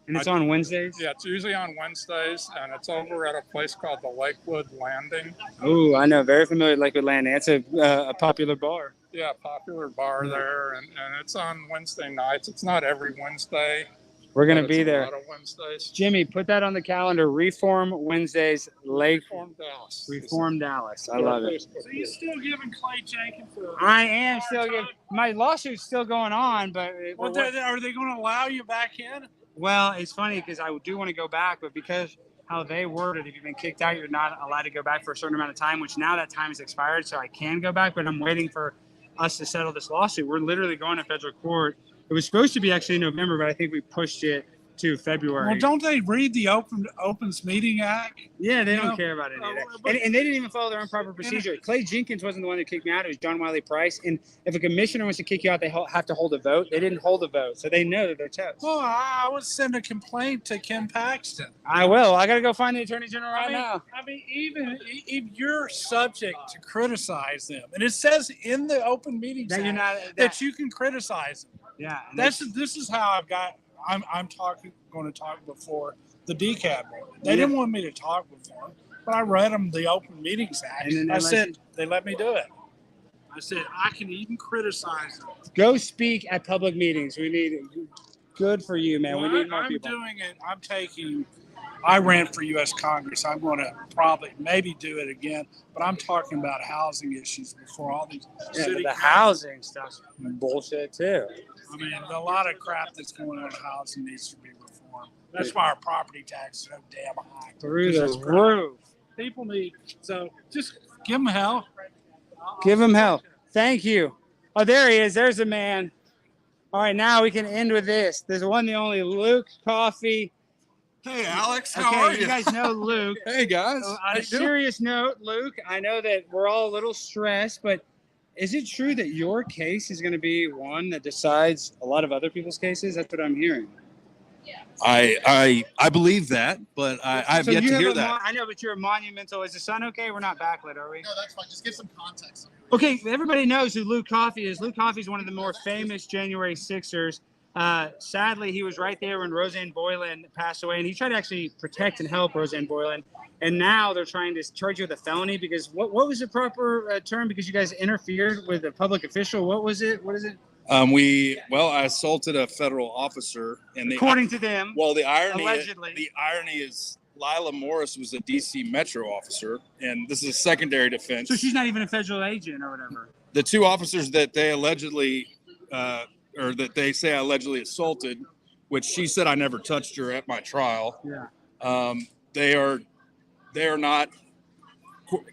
And it's on Wednesdays? Yeah, it's usually on Wednesdays, and it's over at a place called the Lakewood Landing. Oh, I know. Very familiar with Lakewood Landing. It's a popular bar. Yeah, popular bar there, and it's on Wednesday nights. It's not every Wednesday. We're going to but be it's a there. lot of Wednesdays. Jimmy, put that on the calendar. Reform Wednesdays, Reform Dallas. Reform Dallas. I love it. So you still giving Clay Jenkins for? I am still giving. My lawsuit's still going on, but Are they going to allow you back in? well, it's funny because I do want to go back, but because how they worded, if you've been kicked out, you're not allowed to go back for a certain amount of time. Which now that time has expired, so I can go back, but I'm waiting for us to settle this lawsuit. We're literally going to federal court. It was supposed to be actually in November, but I think we pushed it to February. Well, don't they read the Opens Meeting Act? Yeah, they You don't know, care about any of that. but- And they didn't even follow their own proper procedure. Clay Jenkins wasn't the one that kicked me out. It was John Wiley Price. And if a commissioner wants to kick you out, they have to hold a vote. They didn't hold a vote, so they know that they're toast. Well, I would send a complaint to Ken Paxton. I will. I got to go find the Attorney General right now. I mean, even if you're subject to criticize them, and it says in the Open Meetings That Act you're not- that you can criticize them. Yeah. and This is how I'm going to talk before the DCAT board. They didn't want me to talk before, but I read them the Open Meetings Act. And then they I let said they let me do it. I said I can even criticize them. Go speak at public meetings. We need good for you, man. Well, we need more I'm people. doing it. I ran for U.S. Congress. I'm going to maybe do it again, but I'm talking about housing issues before all these Yeah, but city the councils. housing stuff's bullshit too. I mean, a lot of crap that's going on in housing needs to be reformed. That's why our property tax is so damn high. Through This the is crap. roof. People need, so just give them hell. Give him hell. Thank you. Oh, there he is. There's a man. All right, now we can end with this. There's one, the only Luke Coffee. Hey, Alex, Okay, how are you guys know Luke. Hey, guys. So, How on a you doing? serious note, Luke, I know that we're all a little stressed, but is it true that your case is going to be one that decides a lot of other people's cases? That's what I'm hearing. I believe that, but I've So yet you to have hear a that. I know, but you're a monumental. Is the sun okay? We're not backlit, are we? No, that's fine. Just give some context. Okay, everybody knows who Luke Coffey is. Luke Coffey is one of the more famous January Sixers. Sadly, he was right there when Roseanne Boylan passed away, and he tried to actually protect and help Roseanne Boylan. And now they're trying to charge you with a felony because what was the proper term? Because you guys interfered with a public official. What was it? What is it? I assaulted a federal officer, and According to them, the irony allegedly. is Lila Morris was a DC Metro officer, and this is a secondary defense. So she's not even a federal agent or whatever. The two officers that they allegedly, or that they say I allegedly assaulted, which she said I never touched her at my trial. Yeah. They are not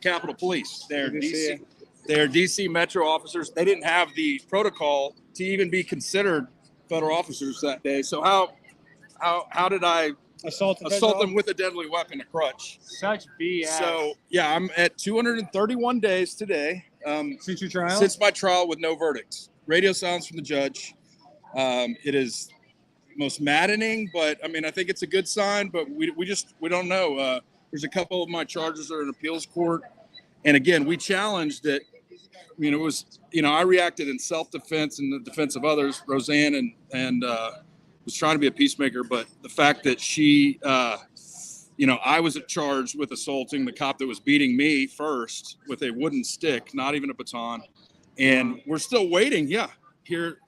Capitol Police. They're Good to see DC. you. They're DC Metro officers. They didn't have the protocol to even be considered federal officers that day. So how did I assault them with a deadly weapon, a crutch? Such BS. So yeah, I'm at 231 days today. Since your trial? Since my trial with no verdict. Radio silence from the judge. It is most maddening, but I mean, I think it's a good sign, but we don't know. There's a couple of my charges are in appeals court. And again, we challenged it. It was, I reacted in self-defense and the defense of others, Roseanne, and was trying to be a peacemaker. But the fact that she, I was charged with assaulting the cop that was beating me first with a wooden stick, not even a baton. And we're still waiting. Yeah, here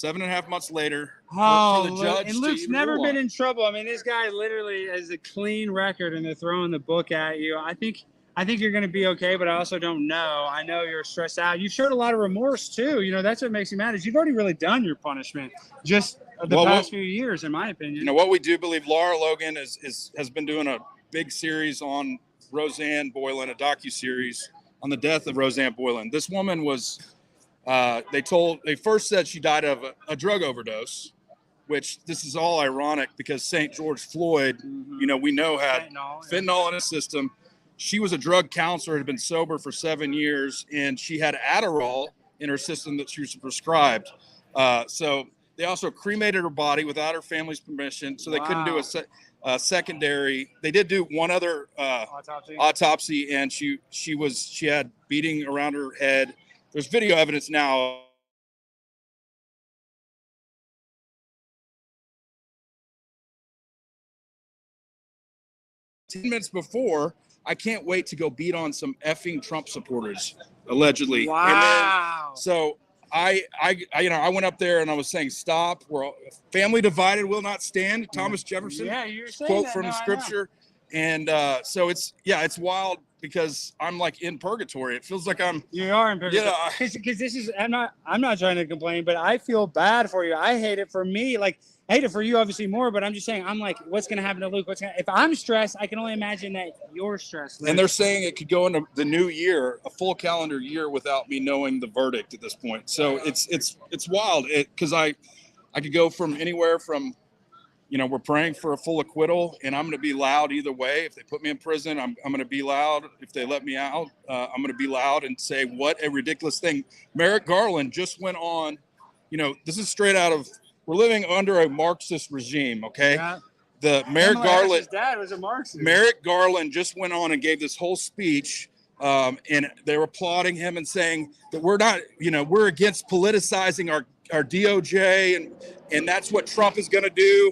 7.5 months later Oh, for the judge. and to Luke's even never rule been on it. in trouble. I mean, this guy literally has a clean record, and they're throwing the book at you. I think you're going to be okay, but I also don't know. I know you're stressed out. You showed a lot of remorse too. You know, that's what makes me mad is you've already really done your punishment just the past few years, in my opinion. You know what we do believe. Laura Logan has been doing a big series on Roseanne Boylan, a docu-series on the death of Roseanne Boylan. This woman was. They first said she died of a drug overdose, which this is all ironic because St. George Floyd, you know, we know had fentanyl in his system. She was a drug counselor, had been sober for 7 years, and she had Adderall in her system that she was prescribed. So they also cremated her body without her family's permission, so they couldn't do a secondary. They did do one other autopsy, and she had beating around her head. There's video evidence now. Ten minutes before, I can't wait to go beat on some effing Trump supporters, allegedly. Wow. And then, so I went up there and I was saying, stop. We're family divided will not stand. Thomas Jefferson. Yeah, you're saying quote that. from No, the I know. scripture. And so it's wild because I'm like in purgatory. It feels like You are in purgatory. Yeah. Because this is I'm not trying to complain, but I feel bad for you. I hate it for me. Like I hate it for you obviously more, but I'm just saying I'm like, what's gonna happen to Luke? If I'm stressed, I can only imagine that you're stressed. Luke. And they're saying it could go into the new year, a full calendar year, without me knowing the verdict at this point. So it's wild because I could go from anywhere from, you know, we're praying for a full acquittal, and I'm going to be loud either way. If they put me in prison, I'm going to be loud. If they let me out, I'm going to be loud and say what a ridiculous thing. Merrick Garland just went on. You know, this is straight out of. We're living under a Marxist regime, okay? Yeah. The Merrick Garland. His dad was a Marxist. Merrick Garland just went on and gave this whole speech, and they were applauding him and saying that we're not, you know, we're against politicizing our DOJ, and that's what Trump is going to do.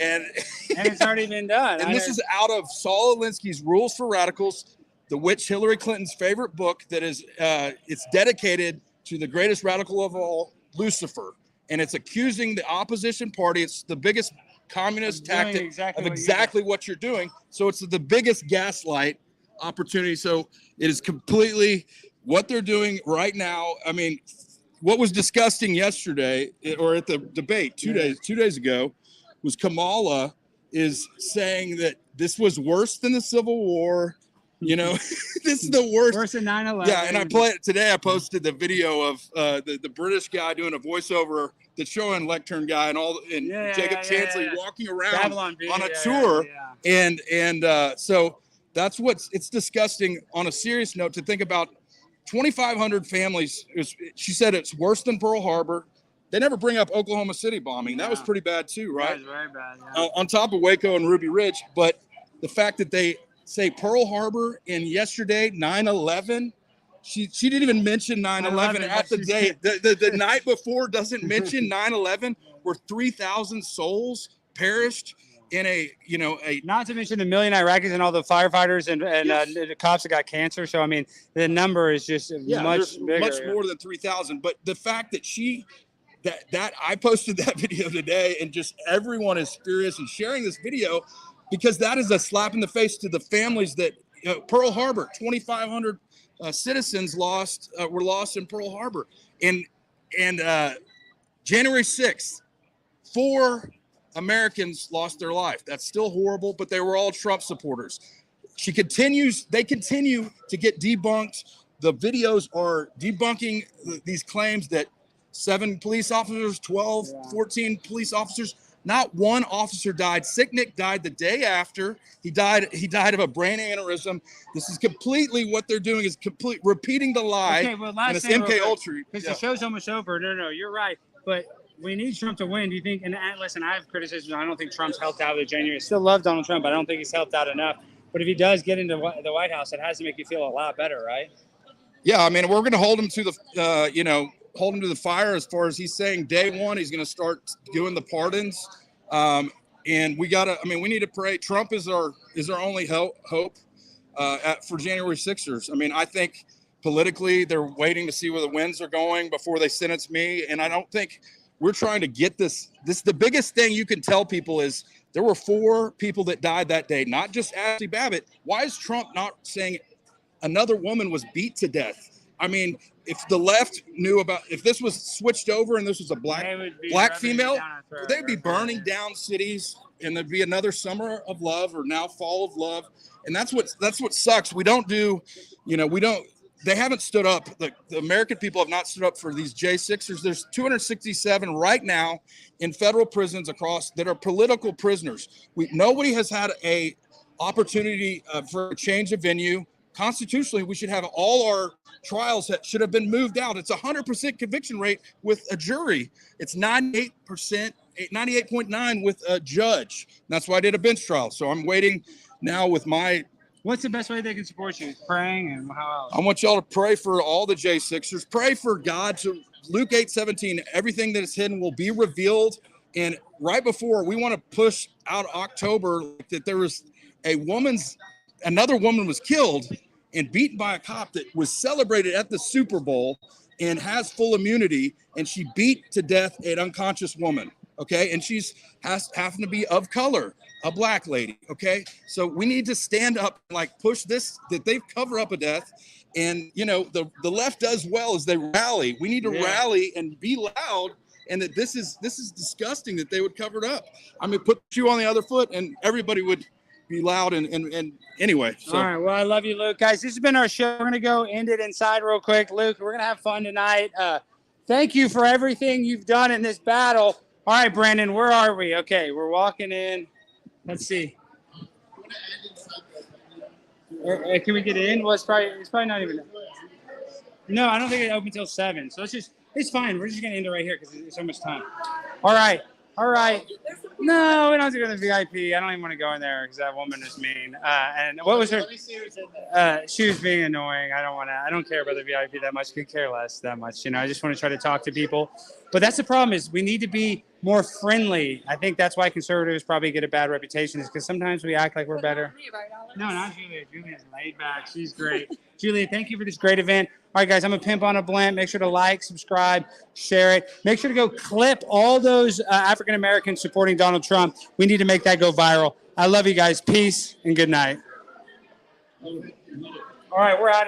And it's already been done. And this is out of Saul Alinsky's Rules for Radicals, the which Hillary Clinton's favorite book that is, it's dedicated to the greatest radical of all, Lucifer. And it's accusing the opposition party. It's the biggest communist tactic of exactly what you're doing. So it's the biggest gaslight opportunity. So it is completely what they're doing right now. I mean, what was disgusting yesterday or at the debate 2 days ago was Kamala is saying that this was worse than the Civil War. You know, this is the worst. Worse than 9/11. Yeah, and I posted the video of the British guy doing a voiceover that's showing Lectern guy and Jacob Chansley walking around on a tour. And so that's it's disgusting on a serious note to think about 2,500 families. She said it's worse than Pearl Harbor. They never bring up Oklahoma City bombing. That was pretty bad too, right? That was very bad. Yeah. On top of Waco and Ruby Ridge. But the fact that they say Pearl Harbor and yesterday 9/11, she didn't even mention 9/11 at the date. The night before doesn't mention 9/11, where 3,000 souls perished in a not to mention the million Iraqis and all the firefighters and the cops that got cancer. So I mean, the number is just much bigger. Much more than 3,000. But the fact that that I posted that video today, and just everyone is furious and sharing this video because that is a slap in the face to the families that Pearl Harbor, 2,500 citizens were lost in Pearl Harbor, and January 6th, 4 Americans lost their life. That's still horrible, but they were all Trump supporters. They continue to get debunked. The videos are debunking these claims that 7 police officers, 12, 14 police officers, not one officer died. Sicknick died the day after. He died of a brain aneurysm. This is completely what they're doing is repeating the lie. Okay, well, last and it's thing, MK Ultra. Because the show's almost over. No, you're right. But we need Trump to win. Do you think, and listen, I have criticism. I don't think Trump's helped out with January. I still love Donald Trump, but I don't think he's helped out enough. But if he does get into the White House, it has to make you feel a lot better, right? Yeah, I mean, we're going to hold him to the, hold him to the fire as far as he's saying day one, he's going to start doing the pardons. And we need to pray. Trump is our only hope for January 6ers. I mean, I think politically they're waiting to see where the winds are going before they sentence me. And I don't think we're trying to get this. The biggest thing you can tell people is there were 4 people that died that day, not just Ashley Babbitt. Why is Trump not saying another woman was beat to death? I mean, if the left knew about, if this was switched over and this was a black female, they'd be burning down cities, and there'd be another summer of love or now fall of love. And that's what sucks. We don't do, they haven't stood up. The American people have not stood up for these J6ers. There's 267 right now in federal prisons across that are political prisoners. Nobody has had a opportunity for a change of venue. Constitutionally, we should have all our trials that should have been moved out. It's 100% conviction rate with a jury. It's 98.9 with a judge. And that's why I did a bench trial. So I'm waiting now with my. What's the best way they can support you? Praying, and how else? I want y'all to pray for all the J6ers. Pray for God to Luke 8:17. Everything that is hidden will be revealed. And right before we want to push out October, that there was another woman was killed and beaten by a cop that was celebrated at the Super Bowl and has full immunity, and she beat to death an unconscious woman. Okay, and she's having to be of color, a black lady. Okay, so we need to stand up and push this, that they've covered up a death. And the left does well as they rally. We need to rally and be loud, and that this is disgusting that they would cover it up. I mean, put you on the other foot and everybody would be loud and anyway. So. All right. Well, I love you, Luke. Guys, this has been our show. We're going to go end it inside real quick. Luke, we're going to have fun tonight. Thank you for everything you've done in this battle. All right, Brandon, where are we? Okay, we're walking in. Let's see. Can we get in? Well, it's probably not even. No, I don't think it opens until 7. So it's fine. We're just going to end it right here because there's so much time. All right. No, we don't have to go to the VIP. I don't even want to go in there because that woman is mean. And what was her? She was being annoying. I don't care about the VIP that much. Could care less that much. I just want to try to talk to people. But that's the problem, is we need to be more friendly. I think that's why conservatives probably get a bad reputation, is because sometimes we act like we're better. No, not Julia. Julia's laid back. She's great. Julia, thank you for this great event. All right, guys, I'm a pimp on a blimp. Make sure to like, subscribe, share it. Make sure to go clip all those African Americans supporting Donald Trump. We need to make that go viral. I love you guys. Peace and good night. All right, we're out of here.